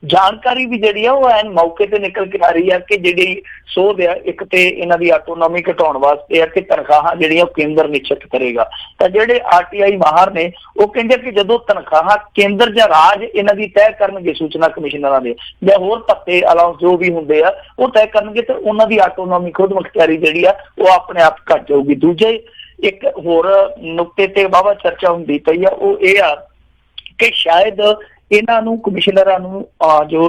Speaker 2: ਜਾਣਕਾਰੀ ਵੀ ਜਿਹੜੀ ਆ ਉਹ ਐਨ ਮੌਕੇ ਤੇ ਨਿਕਲ ਕੇ ਆ ਰਹੀ ਆ ਕਿ ਜਿਹੜੀ ਸੋਧ ਆ, ਇੱਕ ਤੇ ਇਹਨਾਂ ਦੀ ਆਟੋਨੋਮੀ ਘਟਾਉਣ ਵਾਸਤੇ ਆ ਕਿ ਤਨਖਾਹਾਂ ਜਿਹੜੀਆਂ ਉਹ ਕੇਂਦਰ ਨਿਸ਼ਚਿਤ ਕਰੇਗਾ। ਤਾਂ ਜਿਹੜੇ RTI ਮਾਹਰ ਨੇ ਉਹ ਕਹਿੰਦੇ ਕਿ ਜਦੋਂ ਤਨਖਾਹਾਂ ਕੇਂਦਰ ਜਾਂ ਰਾਜ ਇਹਨਾਂ ਦੀ ਤੈਅ ਕਰਨਗੇ, ਸੂਚਨਾ ਕਮਿਸ਼ਨਰਾਂ ਦੇ ਜਾਂ ਹੋਰ ਭੱਤੇ ਅਲਾਉਂਸ ਜੋ ਵੀ ਹੁੰਦੇ ਆ ਉਹ ਤੈਅ ਕਰਨਗੇ, ਤੇ ਉਹਨਾਂ ਦੀ ਆਟੋਨੋਮੀ ਖੁਦ ਮੁਖਤਿਆਰੀ ਜਿਹੜੀ ਆ ਉਹ ਆਪਣੇ ਆਪ ਘੱਟ ਜਾਊਗੀ। ਦੂਜੇ ਇੱਕ ਹੋਰ ਨੁਕਤੇ ਤੇ ਵਾਹਵਾ ਚਰਚਾ ਹੁੰਦੀ ਪਈ ਆ, ਉਹ ਇਹ ਆ ਕਿ ਸ਼ਾਇਦ ਇਹਨਾਂ ਨੂੰ ਕਮਿਸ਼ਨਰਾਂ ਨੂੰ ਜੋ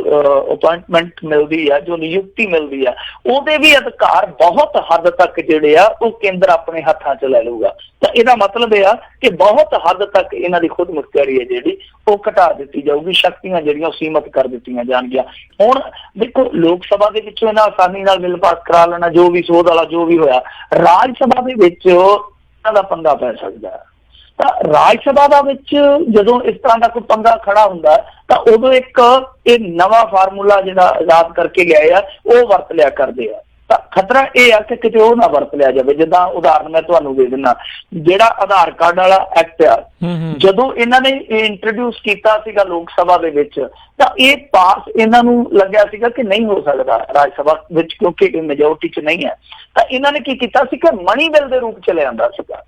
Speaker 2: ਅਪਾਇੰਟਮੈਂਟ ਮਿਲਦੀ ਆ, ਜੋ ਨਿਯੁਕਤੀ ਮਿਲਦੀ ਆ, ਉਹਦੇ ਵੀ ਅਧਿਕਾਰ ਬਹੁਤ ਹੱਦ ਤੱਕ ਜਿਹੜੇ ਆ ਉਹ ਕੇਂਦਰ ਆਪਣੇ ਹੱਥਾਂ 'ਚ ਲੈ ਲਊਗਾ। ਤਾਂ ਇਹਦਾ ਮਤਲਬ ਇਹ ਆ ਕਿ ਬਹੁਤ ਹੱਦ ਤੱਕ ਇਹਨਾਂ ਦੀ ਖੁਦ ਮੁਖਤਿਆਰੀ ਹੈ ਜਿਹੜੀ ਉਹ ਘਟਾ ਦਿੱਤੀ ਜਾਊਗੀ, ਸ਼ਕਤੀਆਂ ਜਿਹੜੀਆਂ ਉਹ ਸੀਮਤ ਕਰ ਦਿੱਤੀਆਂ ਜਾਣਗੀਆਂ। ਹੁਣ ਦੇਖੋ, ਲੋਕ ਸਭਾ ਦੇ ਵਿੱਚੋਂ ਇਹਨਾਂ ਆਸਾਨੀ ਨਾਲ ਬਿੱਲ ਪਾਸ ਕਰਾ ਲੈਣਾ, ਜੋ ਵੀ ਸੋਧ ਵਾਲਾ ਜੋ ਵੀ ਹੋਇਆ, ਰਾਜ ਸਭਾ ਦੇ ਵਿੱਚ ਇਹਨਾਂ ਦਾ ਪੰਗਾ ਪੈ ਸਕਦਾ ਹੈ। ਤਾਂ ਰਾਜ ਸਭਾ ਦਾ ਵਿੱਚ ਜਦੋਂ ਇਸ ਤਰ੍ਹਾਂ ਦਾ ਕੋਈ ਪੰਗਾ ਖੜਾ ਹੁੰਦਾ ਤਾਂ ਉਦੋਂ ਇੱਕ ਇਹ ਨਵਾਂ ਫਾਰਮੂਲਾ ਜਿਹੜਾ ਆਜ਼ਾਦ ਕਰਕੇ ਗਏ ਆ ਉਹ ਵਰਤ ਲਿਆ ਕਰਦੇ ਆ। ਤਾਂ ਖਤਰਾ ਇਹ ਆ ਕਿ ਕਿਤੇ ਉਹ ਨਾ ਵਰਤ ਲਿਆ ਜਾਵੇ। ਜਿੱਦਾਂ ਉਦਾਹਰਨ ਮੈਂ ਤੁਹਾਨੂੰ ਦੇ ਦਿੰਦਾ, ਜਿਹੜਾ ਆਧਾਰ ਕਾਰਡ ਵਾਲਾ ਐਕਟ ਆ, ਜਦੋਂ ਇਹਨਾਂ ਨੇ ਇੰਟਰੋਡਿਊਸ ਕੀਤਾ ਸੀਗਾ ਲੋਕ ਸਭਾ ਦੇ ਵਿੱਚ, ਤਾਂ ਇਹ ਪਾਸ ਇਹਨਾਂ ਨੂੰ ਲੱਗਿਆ ਸੀਗਾ ਕਿ ਨਹੀਂ ਹੋ ਸਕਦਾ ਰਾਜ ਸਭਾ ਵਿੱਚ, ਕਿਉਂਕਿ ਇਹ ਮੈਜੋਰਟੀ 'ਚ ਨਹੀਂ ਹੈ। ਤਾਂ ਇਹਨਾਂ ਨੇ ਕੀ ਕੀਤਾ ਸੀ ਕਿ ਮਨੀ ਬਿੱਲ ਦੇ ਰੂਪ 'ਚ ਲਿਆਂਦਾ ਸੀਗਾ।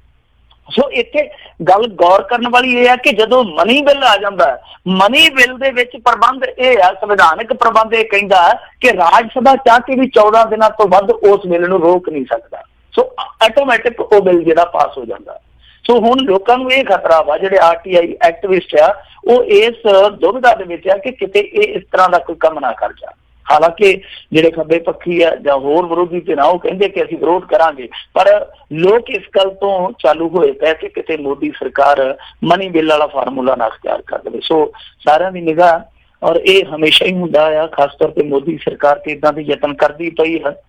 Speaker 2: ਸੋ ਇੱਥੇ ਗੱਲ ਗੌਰ ਕਰਨ ਵਾਲੀ ਇਹ ਹੈ ਕਿ ਜਦੋਂ ਮਨੀ ਬਿੱਲ ਆ ਜਾਂਦਾ, ਮਨੀ ਬਿੱਲ ਦੇ ਵਿੱਚ ਪ੍ਰਬੰਧ ਇਹ ਆ, ਸੰਵਿਧਾਨਕ ਪ੍ਰਬੰਧ ਇਹ ਕਹਿੰਦਾ ਕਿ ਰਾਜ ਸਭਾ ਚਾਹ ਕੇ ਵੀ 14 ਦਿਨਾਂ ਤੋਂ ਵੱਧ ਉਸ ਬਿੱਲ ਨੂੰ ਰੋਕ ਨਹੀਂ ਸਕਦਾ। ਸੋ ਆਟੋਮੈਟਿਕ ਉਹ ਬਿੱਲ ਜਿਹੜਾ ਪਾਸ ਹੋ ਜਾਂਦਾ। ਸੋ ਹੁਣ ਲੋਕਾਂ ਨੂੰ ਇਹ ਖਤਰਾ ਵਾ, ਜਿਹੜੇ RTI ਐਕਟਿਵਿਸਟ ਆ ਉਹ ਇਸ ਦੁਵਿਧਾ ਦੇ ਵਿੱਚ ਆ ਕਿ ਕਿਤੇ ਇਹ ਇਸ ਤਰ੍ਹਾਂ ਦਾ ਕੋਈ ਕੰਮ ਨਾ ਕਰ ਜਾ। ਹਾਲਾਂਕਿ ਜਿਹੜੇ ਖੱਬੇ ਪੱਖੀ ਆ ਜਾਂ ਹੋਰ ਵਿਰੋਧੀ ਤੇ ਨਾ ਉਹ ਕਹਿੰਦੇ ਕਿ ਅਸੀਂ ਵਿਰੋਧ ਕਰਾਂਗੇ, ਪਰ ਲੋਕ ਇਸ ਗੱਲ ਤੋਂ ਚਾਲੂ ਹੋਏ ਪਏ ਕਿ ਕਿਤੇ ਮੋਦੀ ਸਰਕਾਰ ਮਨੀ ਬਿੱਲ ਵਾਲਾ ਫਾਰਮੂਲਾ ਨਾ ਅਖਤਿਆਰ ਕਰ ਦੇਵੇ। ਸੋ ਸਾਰਿਆਂ ਦੀ ਨਿਗਾਹ, ਔਰ ਇਹ ਹਮੇਸ਼ਾ ਹੀ ਹੁੰਦਾ ਆ, ਖਾਸ ਤੌਰ ਤੇ ਮੋਦੀ ਸਰਕਾਰ ਤੇ ਇਦਾਂ ਦੇ ਯਤਨ ਕਰਦੀ ਪਈ ਹੈ।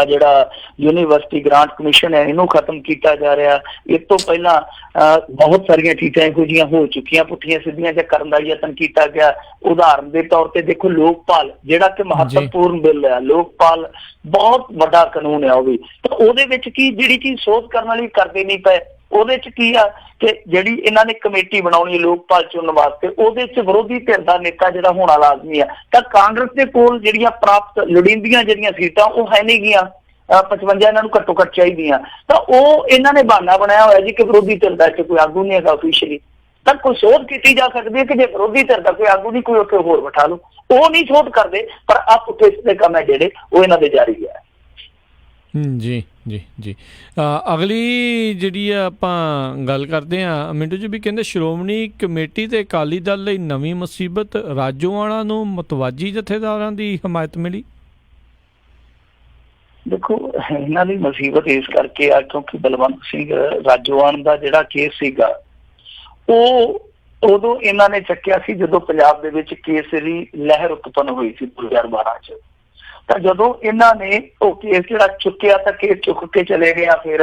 Speaker 2: ਜਿਹੜਾ ਯੂਨੀਵਰਸਿਟੀ ਗ੍ਰਾਂਟ ਕਮਿਸ਼ਨ ਹੈ ਇਹਨੂੰ ਖਤਮ ਕੀਤਾ ਜਾ ਰਿਹਾ। ਇਸ ਤੋਂ ਪਹਿਲਾਂ ਬਹੁਤ ਸਾਰੀਆਂ ਚੀਜ਼ਾਂ ਇਹੋ ਜਿਹੀਆਂ ਹੋ ਚੁੱਕੀਆਂ, ਪੁੱਠੀਆਂ ਸਿੱਧੀਆਂ ਜਾਂ ਕਰਨ ਦਾ ਯਤਨ ਕੀਤਾ ਗਿਆ। ਉਦਾਹਰਨ ਦੇ ਤੌਰ ਤੇ ਦੇਖੋ, ਲੋਕਪਾਲ ਜਿਹੜਾ ਕਿ ਮਹੱਤਵਪੂਰਨ ਬਿੱਲ ਹੈ, ਲੋਕਪਾਲ ਬਹੁਤ ਵੱਡਾ ਕਾਨੂੰਨ ਹੈ ਉਹ ਵੀ, ਤਾਂ ਉਹਦੇ ਵਿੱਚ ਕੀ ਜਿਹੜੀ ਚੀਜ਼ ਸੋਧ ਕਰਨ ਵਾਲੀ ਕਰਦੇ ਨਹੀਂ ਪਏ, ਉਹਦੇ 'ਚ ਕੀ ਆ ਕਿ ਜਿਹੜੀ ਇਹਨਾਂ ਨੇ ਕਮੇਟੀ ਬਣਾਉਣੀ ਲੋਕਪਾਲ ਚੁਣਨ ਵਾਸਤੇ, ਉਹਦੇ 'ਚ ਵਿਰੋਧੀ ਧਿਰ ਦਾ ਨੇਤਾ ਜਿਹੜਾ ਹੋਣਾ ਲਾਜ਼ਮੀ ਆ। ਤਾਂ ਕਾਂਗਰਸ ਦੇ ਕੋਲ ਜਿਹੜੀਆਂ ਪ੍ਰਾਪਤ ਲੋੜੀਂਦੀਆਂ ਜਿਹੜੀਆਂ ਸੀਟਾਂ ਉਹ ਹੈ ਨਹੀਂ ਗੀਆਂ, 55 ਇਹਨਾਂ ਨੂੰ ਘੱਟੋ ਘੱਟ ਚਾਹੀਦੀਆਂ। ਤਾਂ ਉਹ ਇਹਨਾਂ ਨੇ ਬਹਾਨਾ ਬਣਾਇਆ ਹੋਇਆ ਜੀ ਕਿ ਵਿਰੋਧੀ ਧਿਰ ਦਾ ਕੋਈ ਆਗੂ ਨਹੀਂ ਹੈਗਾ ਅਫੀਸ਼ੀਅਲੀ। ਤਾਂ ਕੋਈ ਸੋਧ ਕੀਤੀ ਜਾ ਸਕਦੀ ਹੈ ਕਿ ਜੇ ਵਿਰੋਧੀ ਧਿਰ ਦਾ ਕੋਈ ਆਗੂ ਨਹੀਂ, ਕੋਈ ਉੱਥੇ ਹੋਰ ਬਿਠਾ ਲਓ। ਉਹ ਨਹੀਂ ਸੋਧ ਕਰਦੇ, ਪਰ ਆਹ ਪੁੱਠੇ ਸਿੱਧੇ ਕੰਮ ਹੈ ਜਿਹੜੇ ਉਹ ਇਹਨਾਂ ਦੇ ਜਾਰੀ ਹੈ।
Speaker 1: ਜੀ ਜੀ ਜੀ ਅਗਲੀ ਜਿਹੜੀ ਆ ਆਪਾਂ ਗੱਲ ਕਰਦੇ ਹਾਂ ਮਿੰਟੂ ਜੀ, ਵੀ ਕਹਿੰਦੇ ਸ਼੍ਰੋਮਣੀ ਕਮੇਟੀ ਤੇ ਅਕਾਲੀ ਦਲ ਲਈ ਨਵੀਂ ਮੁਸੀਬਤ, ਰਾਜੋਆਣਾ ਨੂੰ ਮਤਵਾਜੀ ਜਥੇਦਾਰਾਂ ਦੀ ਹਮਾਇਤ ਮਿਲੀ।
Speaker 2: ਦੇਖੋ, ਇਹਨਾਂ ਦੀ ਮੁਸੀਬਤ ਇਸ ਕਰਕੇ ਆ ਕਿਉਂਕਿ ਬਲਵੰਤ ਸਿੰਘ ਰਾਜੋਆਣ ਦਾ ਜਿਹੜਾ ਕੇਸ ਸੀਗਾ ਉਹ ਉਦੋਂ ਇਹਨਾਂ ਨੇ ਚੱਕਿਆ ਸੀ ਜਦੋਂ ਪੰਜਾਬ ਦੇ ਵਿੱਚ ਕੇਸਰੀ ਲਹਿਰ ਉਤਪੰਨ ਹੋਈ ਸੀ 2012 ਚ। ਤਾਂ ਜਦੋਂ ਇਹਨਾਂ ਨੇ ਉਹ ਕੇਸ ਜਿਹੜਾ ਚੁੱਕਿਆ ਤਾਂ ਕੇਸ ਚੁੱਕ ਕੇ ਚਲੇ ਗਿਆ ਫਿਰ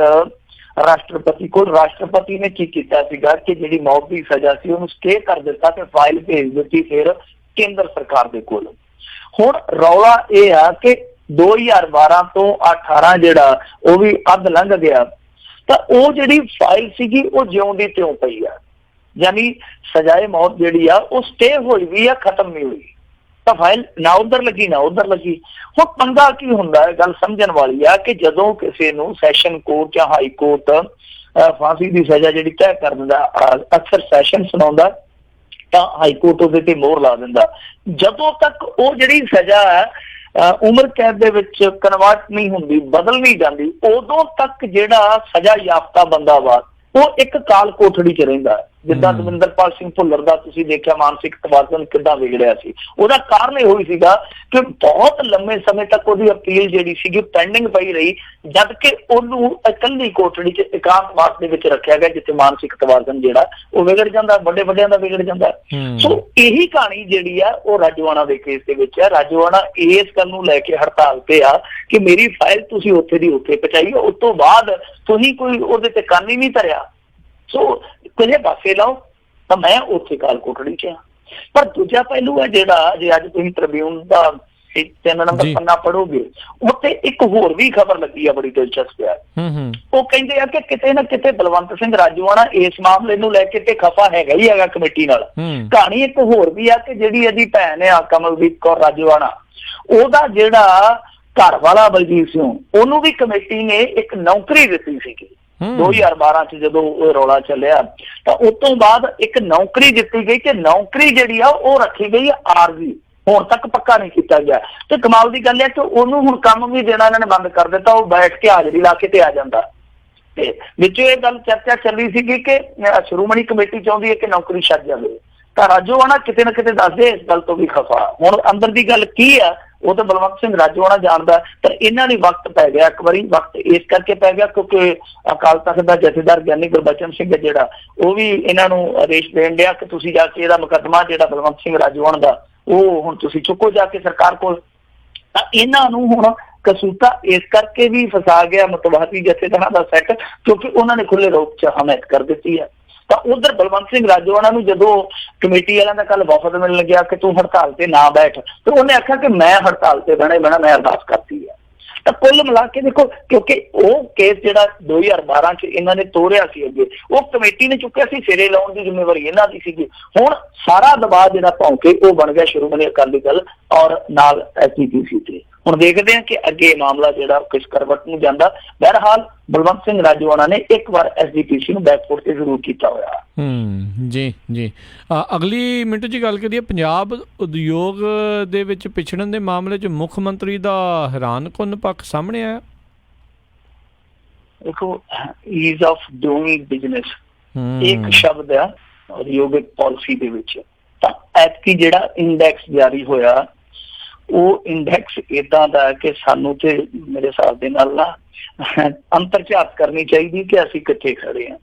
Speaker 2: ਰਾਸ਼ਟਰਪਤੀ ਕੋਲ। ਰਾਸ਼ਟਰਪਤੀ ਨੇ ਕੀ ਕੀਤਾ ਸੀਗਾ ਕਿ ਜਿਹੜੀ ਮੌਤ ਦੀ ਸਜ਼ਾ ਸੀ ਉਹਨੂੰ ਸਟੇ ਕਰ ਦਿੱਤਾ ਤੇ ਫਾਈਲ ਭੇਜ ਦਿੱਤੀ ਫਿਰ ਕੇਂਦਰ ਸਰਕਾਰ ਦੇ ਕੋਲ। ਹੁਣ ਰੌਲਾ ਇਹ ਆ ਕਿ 2012 ਤੋਂ 18 ਜਿਹੜਾ ਉਹ ਵੀ ਅੱਧ ਲੰਘ ਗਿਆ, ਤਾਂ ਉਹ ਜਿਹੜੀ ਫਾਈਲ ਸੀਗੀ ਉਹ ਜਿਉਂ ਦੀ ਤਿਉਂ ਪਈ ਆ, ਯਾਨੀ ਸਜ਼ਾਏ ਮੌਤ ਜਿਹੜੀ ਆ ਉਹ ਸਟੇ ਹੋਈ ਵੀ ਆ, ਖਤਮ ਨਹੀਂ ਹੋਈ। ਤਾਂ ਫਾਈਲ ਨਾ ਉੱਧਰ ਲੱਗੀ ਨਾ ਉੱਧਰ ਲੱਗੀ। ਹੁਣ ਪੰਗਾ ਕੀ ਹੁੰਦਾ ਹੈ, ਗੱਲ ਸਮਝਣ ਵਾਲੀ ਆ ਕਿ ਜਦੋਂ ਕਿਸੇ ਨੂੰ ਸੈਸ਼ਨ ਕੋਰਟ ਜਾਂ ਹਾਈ ਕੋਰਟ ਫਾਂਸੀ ਦੀ ਸਜ਼ਾ ਜਿਹੜੀ ਤੈਅ ਕਰ ਦਿੰਦਾ, ਅਕਸਰ ਸੈਸ਼ਨ ਸੁਣਾਉਂਦਾ ਤਾਂ ਹਾਈ ਕੋਰਟ ਉਹਦੇ ਤੇ ਮੋਹਰ ਲਾ ਦਿੰਦਾ। ਜਦੋਂ ਤੱਕ ਉਹ ਜਿਹੜੀ ਸਜ਼ਾ ਹੈ ਉਮਰ ਕੈਦ ਦੇ ਵਿੱਚ ਕਨਵਰਟ ਨਹੀਂ ਹੁੰਦੀ, ਬਦਲ ਨਹੀਂ ਜਾਂਦੀ, ਉਦੋਂ ਤੱਕ ਜਿਹੜਾ ਸਜ਼ਾ ਯਾਫਤਾ ਬੰਦਾ ਵਾ ਉਹ ਇੱਕ ਕਾਲ ਕੋਠੜੀ 'ਚ ਰਹਿੰਦਾ। ਜਿੱਦਾਂ ਦਵਿੰਦਰਪਾਲ ਸਿੰਘ ਭੁੱਲਰ ਦਾ ਤੁਸੀਂ ਦੇਖਿਆ ਮਾਨਸਿਕ ਤਵਾਜ਼ਨ ਕਿੱਦਾਂ ਵਿਗੜਿਆ ਸੀ, ਉਹਦਾ ਕਾਰਨ ਇਹੋ ਹੀ ਸੀਗਾ ਕਿ ਬਹੁਤ ਲੰਮੇ ਸਮੇਂ ਤੱਕ ਉਹਦੀ ਅਪੀਲ ਜਿਹੜੀ ਸੀਗੀ ਪੈਂਡਿੰਗ ਪਈ ਰਹੀ, ਜਦ ਕਿ ਉਹਨੂੰ ਇਕੱਲੀ ਕੋਠੜੀ 'ਚ ਇਕਾਂਤਵਾਸ ਦੇ ਵਿੱਚ ਰੱਖਿਆ ਗਿਆ ਜਿੱਥੇ ਮਾਨਸਿਕ ਤਵਾਜ਼ਨ ਜਿਹੜਾ ਉਹ ਵਿਗੜ ਜਾਂਦਾ, ਵੱਡੇ ਵੱਡਿਆਂ ਦਾ ਵਿਗੜ ਜਾਂਦਾ। ਸੋ ਇਹੀ ਕਹਾਣੀ ਜਿਹੜੀ ਆ ਉਹ ਰਾਜੋਆਣਾ ਦੇ ਕੇਸ ਦੇ ਵਿੱਚ ਆ। ਰਾਜੋਆਣਾ ਇਸ ਗੱਲ ਨੂੰ ਲੈ ਕੇ ਹੜਤਾਲ ਤੇ ਆ ਕਿ ਮੇਰੀ ਫਾਈਲ ਤੁਸੀਂ ਉੱਥੇ ਦੀ ਉੱਥੇ ਪਹੁੰਚਾਈ, ਉਸ ਤੋਂ ਬਾਅਦ ਤੁਸੀਂ ਕੋਈ ਉਹਦੇ ਤੇ ਕੰਨ ਹੀ ਨਹੀਂ ਧਰਿਆ। ਸੋ ਕਿਸੇ ਪਾਸੇ ਲਾਓ ਤਾਂ ਮੈਂ ਉੱਥੇ ਕਾਲ ਕੋਠੜੀ 'ਚ ਆ। ਪਰ ਦੂਜਾ ਪਹਿਲੂ ਹੈ ਜਿਹੜਾ, ਜੇ ਅੱਜ ਤੁਸੀਂ ਟ੍ਰਿਬਿਊਨ ਦਾ 3 ਨੰਬਰ ਪੰਨਾ ਪੜੋਗੇ ਉੱਥੇ ਇੱਕ ਹੋਰ ਵੀ ਖਬਰ ਲੱਗੀ ਆ ਬੜੀ ਦਿਲਚਸਪ ਆ। ਉਹ ਕਹਿੰਦੇ ਆ ਕਿ ਕਿਤੇ ਨਾ ਕਿਤੇ ਬਲਵੰਤ ਸਿੰਘ ਰਾਜੋਆਣਾ ਇਸ ਮਾਮਲੇ ਨੂੰ ਲੈ ਕੇ ਤੇ ਖਫਾ ਹੈਗਾ ਹੀ ਹੈਗਾ ਕਮੇਟੀ ਨਾਲ। ਕਹਾਣੀ ਇੱਕ ਹੋਰ ਵੀ ਆ ਕਿ ਜਿਹੜੀ ਇਹਦੀ ਭੈਣ ਆ ਕਮਲਦੀਪ ਕੌਰ ਰਾਜੋਆਣਾ, ਉਹਦਾ ਜਿਹੜਾ ਘਰ ਵਾਲਾ ਬਲਜੀਤ ਸਿੰਘ, ਉਹਨੂੰ ਵੀ ਕਮੇਟੀ ਨੇ ਇੱਕ ਨੌਕਰੀ ਦਿੱਤੀ ਸੀਗੀ 2012 ਚ ਜਦੋਂ ਉਹ ਰੌਲਾ ਚੱਲਿਆ। ਤਾਂ ਉਸ ਤੋਂ ਬਾਅਦ ਇੱਕ ਨੌਕਰੀ ਦਿੱਤੀ ਗਈ ਕਿ ਨੌਕਰੀ ਜਿਹੜੀ ਆ ਉਹ ਰੱਖੀ ਗਈ ਆਰਜ਼ੀ, ਹੁਣ ਤੱਕ ਪੱਕਾ ਨਹੀਂ ਕੀਤਾ ਗਿਆ। ਤੇ ਕਮਾਲ ਦੀ ਗੱਲ ਹੈ ਕਿ ਉਹਨੂੰ ਹੁਣ ਕੰਮ ਵੀ ਦੇਣਾ ਇਹਨਾਂ ਨੇ ਬੰਦ ਕਰ ਦਿੱਤਾ, ਉਹ ਬੈਠ ਕੇ ਹਾਜ਼ਰੀ ਲਾ ਕੇ ਤੇ ਆ ਜਾਂਦਾ। ਤੇ ਵਿੱਚੋਂ ਇਹ ਗੱਲ ਚਰਚਾ ਚੱਲੀ ਸੀਗੀ ਕਿ ਸ਼੍ਰੋਮਣੀ ਕਮੇਟੀ ਚਾਹੁੰਦੀ ਹੈ ਕਿ ਨੌਕਰੀ ਛੱਡ ਜਾਵੇ, ਤਾਂ ਰਾਜੋਆਣਾ ਕਿਤੇ ਨਾ ਕਿਤੇ ਦੱਸਦੇ ਇਸ ਗੱਲ ਤੋਂ ਵੀ ਖਫਾ। ਹੁਣ ਅੰਦਰ ਦੀ ਗੱਲ ਕੀ ਆ ਉਹ ਤਾਂ ਬਲਵੰਤ ਸਿੰਘ ਰਾਜੋਆਣਾ ਜਾਣਦਾ, ਪਰ ਇਹਨਾਂ ਨੇ ਵਕਤ ਪੈ ਗਿਆ ਇੱਕ ਵਾਰੀ। ਵਕਤ ਇਸ ਕਰਕੇ ਪੈ ਗਿਆ ਕਿਉਂਕਿ ਅਕਾਲ ਤਖਤ ਦਾ ਜਥੇਦਾਰ ਗਿਆਨੀ ਗੁਰਬਚਨ ਸਿੰਘ ਜਿਹੜਾ ਉਹ ਵੀ ਇਹਨਾਂ ਨੂੰ ਆਦੇਸ਼ ਦੇਣ ਡਿਆ ਕਿ ਤੁਸੀਂ ਜਾ ਕੇ ਇਹਦਾ ਮੁਕੱਦਮਾ ਜਿਹੜਾ ਬਲਵੰਤ ਸਿੰਘ ਰਾਜੋਆਣਾ ਦਾ ਉਹ ਹੁਣ ਤੁਸੀਂ ਚੁੱਕੋ ਜਾ ਕੇ ਸਰਕਾਰ ਕੋਲ। ਤਾਂ ਇਹਨਾਂ ਨੂੰ ਹੁਣ ਕਸੂਤਾ ਇਸ ਕਰਕੇ ਵੀ ਫਸਾ ਗਿਆ ਮਤਵਾਦੀ ਜਥੇਦਾਰਾਂ ਦਾ ਸੈੱਟ, ਕਿਉਂਕਿ ਉਹਨਾਂ ਨੇ ਖੁੱਲੇ ਰੂਪ ਚ ਹਮਾਇਤ ਕਰ ਦਿੱਤੀ ਹੈ। ਤਾਂ ਉਧਰ ਬਲਵੰਤ ਸਿੰਘ ਰਾਜੋਆਣਾ ਨੂੰ ਜਦੋਂ ਕਮੇਟੀ ਵਾਲਿਆਂ ਦਾ ਕੱਲ ਵਫਦ ਮਿਲਣ ਲੱਗਿਆ ਕਿ ਤੂੰ ਹੜਤਾਲ ਤੇ ਨਾ ਬੈਠ, ਤੇ ਉਹਨੇ ਆਖਿਆ ਕਿ ਮੈਂ ਹੜਤਾਲ ਤੇ ਬਹਿਣਾ ਮੈਂ ਅਰਦਾਸ ਕਰਤੀ ਹੈ। ਤਾਂ ਕੁੱਲ ਮਿਲਾ ਕੇ ਦੇਖੋ, ਕਿਉਂਕਿ ਉਹ ਕੇਸ ਜਿਹੜਾ 2012 ਚ ਇਹਨਾਂ ਨੇ ਤੋੜਿਆ ਸੀ ਅੱਗੇ, ਉਹ ਕਮੇਟੀ ਨੇ ਚੁੱਕਿਆ ਸੀ, ਸਿਰੇ ਲਾਉਣ ਦੀ ਜ਼ਿੰਮੇਵਾਰੀ ਇਹਨਾਂ ਦੀ ਸੀਗੀ। ਹੁਣ ਸਾਰਾ ਦਬਾਅ ਜਿਹੜਾ ਭੌਂਕੇ ਉਹ ਬਣ ਗਿਆ ਸ਼੍ਰੋਮਣੀ ਅਕਾਲੀ ਦਲ ਔਰ ਨਾਲ SGPC ਤੇ। ਹੁਣ ਦੇਖਦੇ ਹਾਂ ਕਿ ਅੱਗੇ ਮਾਮਲਾ ਜਿਹੜਾ ਕਿਸ ਕਰਵਟ ਨੂੰ ਜਾਂਦਾ। ਬਹਰਹਾਲ ਬਲਵੰਤ ਸਿੰਘ ਰਾਜੋਆਣਾ ਨੇ ਇੱਕ ਵਾਰ SGPC ਨੂੰ ਬੈਕਫੁੱਟ ਤੇ ਜ਼ਰੂਰ ਕੀਤਾ ਹੋਇਆ।
Speaker 1: ਜੀ ਅਗਲੀ ਮਿੰਟ ਜੀ ਗੱਲ ਕਰੀਏ, ਪੰਜਾਬ ਉਦਯੋਗ ਦੇ ਵਿੱਚ ਪਿਛੜਨ ਦੇ ਮਾਮਲੇ 'ਚ ਮੁੱਖ ਮੰਤਰੀ ਦਾ ਹੈਰਾਨਕੁੰਨ ਪੱਖ ਸਾਹਮਣੇ ਆਇਆ।
Speaker 2: ਦੇਖੋ, ਈਜ਼ ਆਫ ਡੂਇੰਗ ਬਿਜ਼ਨਸ ਇੱਕ ਸ਼ਬਦ ਆ ਉਦਯੋਗਿਕ ਪਾਲਿਸੀ ਦੇ ਵਿੱਚ। ਤਾਂ ਐਤਕੀ ਜਿਹੜਾ ਇੰਡੈਕਸ ਜਾਰੀ ਹੋਇਆ ਉਹ ਇੰਡੈਕਸ ਏਦਾਂ ਦਾ ਕਿ ਸਾਨੂੰ ਤੇ ਮੇਰੇ ਹਿਸਾਬ ਦੇ ਨਾਲ ਨਾ ਅੰਤਰਝਾਤ ਕਰਨੀ ਚਾਹੀਦੀ ਕਿ ਅਸੀਂ ਕਿੱਥੇ ਖੜੇ ਹਾਂ।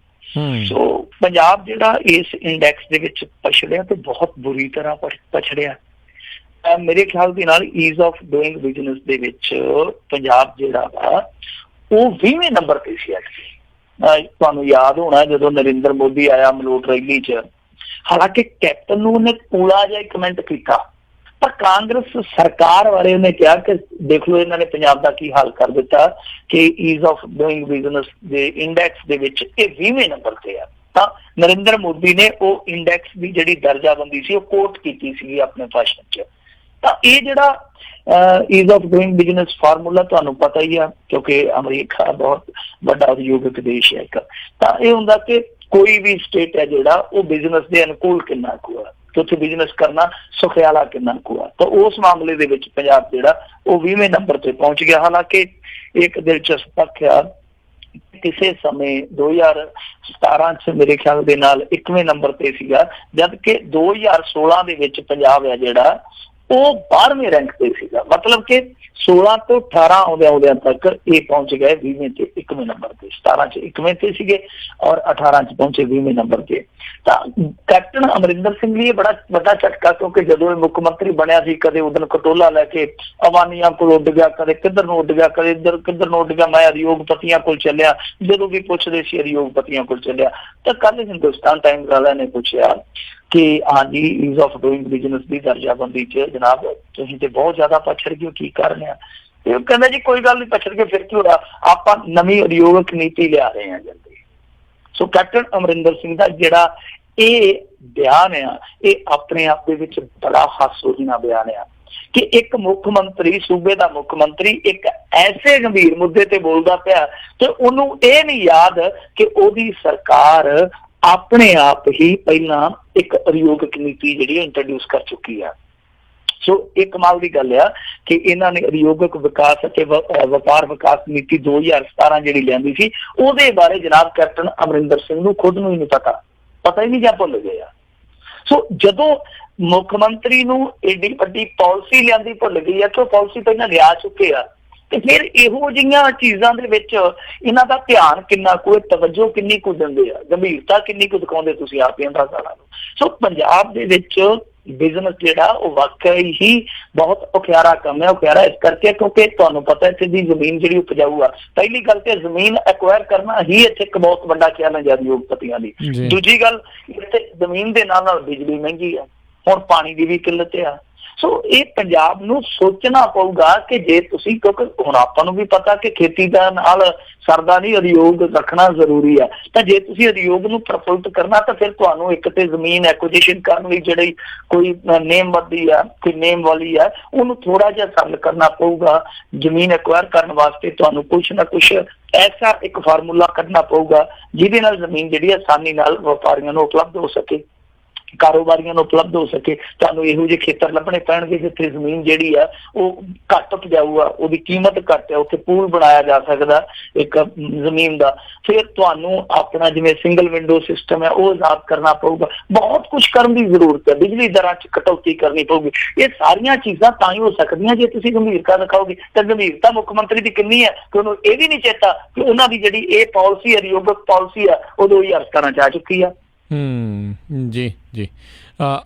Speaker 2: ਸੋ ਪੰਜਾਬ ਜਿਹੜਾ ਇਸ ਇੰਡੈਕਸ ਦੇ ਵਿੱਚ ਪਛੜਿਆ ਤੇ ਬਹੁਤ ਬੁਰੀ ਤਰ੍ਹਾਂ ਪਛੜਿਆ। ਮੇਰੇ ਖਿਆਲ ਦੇ ਨਾਲ ਈਜ਼ ਆਫ ਡੂਇੰਗ ਬਿਜ਼ਨਸ ਦੇ ਵਿੱਚ ਪੰਜਾਬ ਜਿਹੜਾ ਵਾ ਉਹ 20ਵੇਂ ਨੰਬਰ ਤੇ ਸੀ। ਤੁਹਾਨੂੰ ਯਾਦ ਹੋਣਾ ਜਦੋਂ ਨਰਿੰਦਰ ਮੋਦੀ ਆਇਆ ਮਲੋਟ ਰੈਲੀ 'ਚ, ਹਾਲਾਂਕਿ ਕੈਪਟਨ ਨੂੰ ਉਹਨੇ ਪੂਲਾ ਜਿਹਾ ਕਮੈਂਟ ਕੀਤਾ, ਪਰ ਕਾਂਗਰਸ ਸਰਕਾਰ ਬਾਰੇ ਉਹਨੇ ਕਿਹਾ ਕਿ ਦੇਖ ਲਓ ਇਹਨਾਂ ਨੇ ਪੰਜਾਬ ਦਾ ਕੀ ਹਾਲ ਕਰ ਦਿੱਤਾ ਕਿ ਈਜ਼ ਆਫ ਡੂਇੰਗ ਬਿਜ਼ਨਸ ਦੇ ਇੰਡੈਕਸ ਦੇ ਵਿੱਚ ਇਹ 20ਵੇਂ ਨੰਬਰ ਤੇ ਆ। ਤਾਂ ਨਰਿੰਦਰ ਮੋਦੀ ਨੇ ਉਹ ਇੰਡੈਕਸ ਦੀ ਜਿਹੜੀ ਦਰਜਾਬੰਦੀ ਸੀ ਉਹ ਕੋਟ ਕੀਤੀ ਸੀ ਆਪਣੇ ਭਾਸ਼ਣ 'ਚ। ਤਾਂ ਇਹ ਜਿਹੜਾ ease of doing business formula ਤੁਹਾਨੂੰ ਪਤਾ ਹੀ ਆ, ਕਿਉਂਕਿ ਅਮਰੀਕਾ ਬਹੁਤ ਵੱਡਾ ਉਦਯੋਗਿਕ ਦੇਸ਼ ਹੈ ਇੱਕ। ਤਾਂ ਇਹ ਹੁੰਦਾ ਕਿ ਕੋਈ ਵੀ ਸਟੇਟ ਹੈ ਜਿਹੜਾ ਉਹ ਬਿਜ਼ਨਸ ਦੇ ਅਨੁਕੂਲ ਕਿੰਨਾ ਕੁ ਆ, ਕਿ ਉੱਥੇ ਬਿਜ਼ਨਸ ਕਰਨਾ ਸੁਖਿਆਲਾ ਕਿੰਨਾ ਕੁ ਆ। ਤਾਂ ਉਸ ਮਾਮਲੇ ਦੇ ਵਿੱਚ ਪੰਜਾਬ ਜਿਹੜਾ ਉਹ 20ਵੇਂ ਨੰਬਰ ਤੇ ਪਹੁੰਚ ਗਿਆ। ਹਾਲਾਂਕਿ ਇੱਕ ਦਿਲਚਸਪ ਪੱਖ ਆ, ਕਿਸੇ ਸਮੇਂ 2017 ਚ ਮੇਰੇ ਖਿਆਲ ਦੇ ਨਾਲ 1ਵੇਂ ਨੰਬਰ ਤੇ ਸੀਗਾ, ਜਦ ਕਿ 2016 ਦੇ ਵਿੱਚ ਪੰਜਾਬ ਹੈ ਜਿਹੜਾ ਉਹ 12ਵੇਂ ਰੈਂਕ ਤੇ ਸੀਗਾ। ਮਤਲਬ ਕਿ 16 ਤੋਂ 18 ਆਉਂਦਿਆਂ ਤੱਕ ਇਹ ਪਹੁੰਚ ਗਏ 20ਵੇਂ ਤੇ 1ਵੇਂ ਨੰਬਰ ਤੇ। 17 ਚ 1ਵੇਂ ਤੇ ਸੀਗੇ ਔਰ 18 ਚ ਪਹੁੰਚੇ 20ਵੇਂ ਨੰਬਰ ਤੇ। ਤਾਂ ਕੈਪਟਨ ਅਮਰਿੰਦਰ ਸਿੰਘ ਲਈ ਇਹ ਬੜਾ ਵੱਡਾ ਝਟਕਾ, ਕਿਉਂਕਿ ਜਦੋਂ ਇਹ ਮੁੱਖ ਮੰਤਰੀ ਬਣਿਆ ਸੀ ਕਦੇ ਉਦਨ ਕਟੋਲਾ ਲੈ ਕੇ ਅਵਾਨੀਆਂ ਕੋਲ ਉੱਡ ਗਿਆ, ਕਦੇ ਕਿੱਧਰ ਨੂੰ ਉੱਡ ਗਿਆ, ਕਦੇ ਇੱਧਰ ਕਿੱਧਰ ਨੂੰ ਉੱਡ ਗਿਆ, ਮੈਂ ਉਦਯੋਗਪਤੀਆਂ ਕੋਲ ਚੱਲਿਆ, ਜਦੋਂ ਵੀ ਪੁੱਛਦੇ ਸੀ ਉਦਯੋਗਪਤੀਆਂ ਕੋਲ ਚੱਲਿਆ। ਤਾਂ ਕੱਲ ਹਿੰਦੁਸਤਾਨ ਟਾਈਮਜ਼ ਵਾਲਿਆਂ ਨੇ ਪੁੱਛਿਆ ਕਿ ਹਾਂਜੀ ਈਜ਼ ਆਫ ਡੂਇੰਗ ਬਿਜ਼ਨਸ ਦੀ ਦਰਜਾਬੰਦੀ 'ਚ ਜਨਾਬ ਤੁਸੀਂ ਤੇ ਬਹੁਤ ਜ਼ਿਆਦਾ ਪਛੜ ਗਏ, ਕੀ ਕਾਰਨ ਆ? ਤੇ ਉਹ ਕਹਿੰਦਾ ਜੀ ਕੋਈ ਗੱਲ ਨਹੀਂ, ਪਛੜ ਕੇ ਫਿਰ ਕੀ ਹੋਇਆ, ਆਪਾਂ ਨਵੀਂ ਉਦਯੋਗਿਕ ਨੀਤੀ ਲਿਆ ਰਹੇ ਹਾਂ ਜਲਦੀ। ਸੋ ਕੈਪਟਨ ਅਮਰਿੰਦਰ ਸਿੰਘ ਦਾ ਜਿਹੜਾ ਇਹ ਬਿਆਨ ਆ ਇਹ ਆਪਣੇ ਆਪ ਦੇ ਵਿੱਚ ਬੜਾ ਹਾਸੋਹੀਣਾ ਬਿਆਨ ਆ ਕਿ ਇੱਕ ਮੁੱਖ ਮੰਤਰੀ, ਸੂਬੇ ਦਾ ਮੁੱਖ ਮੰਤਰੀ ਇੱਕ ਐਸੇ ਗੰਭੀਰ ਮੁੱਦੇ ਤੇ ਬੋਲਦਾ ਪਿਆ ਤੇ ਉਹਨੂੰ ਇਹ ਨਹੀਂ ਯਾਦ ਕਿ ਉਹਦੀ ਸਰਕਾਰ ਆਪਣੇ ਆਪ ਹੀ ਪਹਿਲਾਂ ਇੱਕ ਉਦਯੋਗਿਕ ਨੀਤੀ ਜਿਹੜੀ ਇੰਟਰੋਡਿਊਸ ਕਰ ਚੁੱਕੀ ਆ। ਸੋ ਇਹ ਕਮਾਲ ਦੀ ਗੱਲ ਆ ਕਿ ਇਹਨਾਂ ਨੇ ਉਦਯੋਗਿਕ ਵਿਕਾਸ ਅਤੇ ਵਪਾਰ ਵਿਕਾਸ ਨੀਤੀ 2017 ਜਿਹੜੀ ਲਿਆਂਦੀ ਸੀ ਉਹਦੇ ਬਾਰੇ ਜਨਾਬ ਕੈਪਟਨ ਅਮਰਿੰਦਰ ਸਿੰਘ ਨੂੰ ਖੁਦ ਨੂੰ ਹੀ ਨਹੀਂ ਪਤਾ ਹੀ ਨਹੀਂ ਜਾਂ ਭੁੱਲ ਗਏ ਆ। ਸੋ ਜਦੋਂ ਮੁੱਖ ਮੰਤਰੀ ਨੂੰ ਏਡੀ ਵੱਡੀ ਪਾਲਿਸੀ ਲਿਆਂਦੀ ਭੁੱਲ ਗਈ ਆ ਕਿ ਉਹ ਪਾਲਿਸੀ ਪਹਿਲਾਂ ਲਿਆ ਚੁੱਕੇ ਆ, ਤੇ ਫਿਰ ਇਹੋ ਜਿਹੀਆਂ ਚੀਜ਼ਾਂ ਦੇ ਵਿੱਚ ਇਹਨਾਂ ਦਾ ਧਿਆਨ ਕਿੰਨਾ ਕੁ, ਤਵੱਜੋ ਕਿੰਨੀ ਕੁ ਦਿੰਦੇ ਆ, ਗੰਭੀਰਤਾ ਕਿੰਨੀ ਕੁ ਦਿਖਾਉਂਦੇ, ਤੁਸੀਂ ਆਪ ਹੀ ਅੰਦਾਜ਼ਾ ਲਾ ਲਓ। ਸੋ ਪੰਜਾਬ ਦੇ ਵਿੱਚ ਬਿਜ਼ਨਸ ਜਿਹੜਾ ਉਹ ਵਾਕਈ ਹੀ ਬਹੁਤ ਔਖਿਆਰਾ ਕੰਮ ਹੈ। ਔਖਿਆਰਾ ਇਸ ਕਰਕੇ ਕਿਉਂਕਿ ਤੁਹਾਨੂੰ ਪਤਾ ਇੱਥੇ ਦੀ ਜ਼ਮੀਨ ਜਿਹੜੀ ਉਪਜਾਊ ਆ, ਪਹਿਲੀ ਗੱਲ ਤੇ ਜ਼ਮੀਨ ਐਕਵਾਇਰ ਕਰਨਾ ਹੀ ਇੱਥੇ ਇੱਕ ਬਹੁਤ ਵੱਡਾ ਚੈਲੰਜ ਹੈ ਉਦਯੋਗਪਤੀਆਂ ਲਈ। ਦੂਜੀ ਗੱਲ, ਇੱਥੇ ਜ਼ਮੀਨ ਦੇ ਨਾਲ ਨਾਲ ਬਿਜਲੀ ਮਹਿੰਗੀ ਆ, ਹੁਣ ਪਾਣੀ ਦੀ ਵੀ ਕਿੱਲਤ ਆ। ਸੋ ਇਹ ਪੰਜਾਬ ਨੂੰ ਸੋਚਣਾ ਪਊਗਾ ਕਿ ਜੇ ਤੁਸੀਂ, ਕਿਉਂਕਿ ਹੁਣ ਆਪਾਂ ਨੂੰ ਵੀ ਪਤਾ ਕਿ ਖੇਤੀ ਦਾ ਨਾਲ ਸਰਦਾ ਨਹੀਂ, ਉਦਯੋਗ ਰੱਖਣਾ ਜ਼ਰੂਰੀ ਹੈ, ਤਾਂ ਜੇ ਤੁਸੀਂ ਉਦਯੋਗ ਨੂੰ ਪ੍ਰਫੁੱਲਤ ਕਰਨਾ ਤਾਂ ਫਿਰ ਤੁਹਾਨੂੰ ਇੱਕ ਤੇ ਜ਼ਮੀਨ ਐਕੁਜੀਸ਼ਨ ਕਰਨ ਲਈ ਜਿਹੜੀ ਕੋਈ ਨੇਮਬੰਦੀ ਆ, ਕੋਈ ਨੇਮ ਵਾਲੀ ਆ, ਉਹਨੂੰ ਥੋੜਾ ਜਿਹਾ ਸਰਲ ਕਰਨਾ ਪਊਗਾ। ਜ਼ਮੀਨ ਐਕਵਾਇਰ ਕਰਨ ਵਾਸਤੇ ਤੁਹਾਨੂੰ ਕੁਛ ਨਾ ਕੁਛ ਐਸਾ ਇੱਕ ਫਾਰਮੂਲਾ ਕੱਢਣਾ ਪਊਗਾ ਜਿਹਦੇ ਨਾਲ ਜ਼ਮੀਨ ਜਿਹੜੀ ਆਸਾਨੀ ਨਾਲ ਵਪਾਰੀਆਂ ਨੂੰ ਉਪਲਬਧ ਹੋ ਸਕੇ, ਕਾਰੋਬਾਰੀਆਂ ਨੂੰ ਉਪਲਬਧ ਹੋ ਸਕੇ। ਤੁਹਾਨੂੰ ਇਹੋ ਜਿਹੇ ਖੇਤਰ ਲੱਭਣੇ ਪੈਣਗੇ ਜਿੱਥੇ ਜ਼ਮੀਨ ਜਿਹੜੀ ਆ ਉਹ ਘੱਟ ਉਪਜਾਊ ਆ, ਉਹਦੀ ਕੀਮਤ ਘੱਟ ਹੈ, ਉੱਥੇ ਪੂਲ ਬਣਾਇਆ ਜਾ ਸਕਦਾ ਇੱਕ ਜ਼ਮੀਨ ਦਾ। ਫਿਰ ਤੁਹਾਨੂੰ ਆਪਣਾ ਜਿਵੇਂ ਸਿੰਗਲ ਵਿੰਡੋ ਸਿਸਟਮ ਹੈ ਉਹ ਆਜ਼ਾਦ ਕਰਨਾ ਪਊਗਾ। ਬਹੁਤ ਕੁਛ ਕਰਨ ਦੀ ਜ਼ਰੂਰਤ ਹੈ। ਬਿਜਲੀ ਦਰਾਂ 'ਚ ਕਟੌਤੀ ਕਰਨੀ ਪਊਗੀ। ਇਹ ਸਾਰੀਆਂ ਚੀਜ਼ਾਂ ਤਾਂ ਹੀ ਹੋ ਸਕਦੀਆਂ ਜੇ ਤੁਸੀਂ ਗੰਭੀਰਤਾ ਦਿਖਾਓਗੇ। ਤਾਂ ਗੰਭੀਰਤਾ ਮੁੱਖ ਮੰਤਰੀ ਦੀ ਕਿੰਨੀ ਹੈ ਕਿ ਉਹਨੂੰ ਇਹ ਵੀ ਨਹੀਂ ਚੇਤਾ ਕਿ ਉਹਨਾਂ ਦੀ ਜਿਹੜੀ ਇਹ ਪਾਲਿਸੀ ਹੈ, ਉਦਯੋਗਿਕ ਪਾਲਿਸੀ ਆ, ਉਹ 2017 'ਚ ਆ ਚੁੱਕੀ ਆ।
Speaker 1: ਜੀ ਜੀ।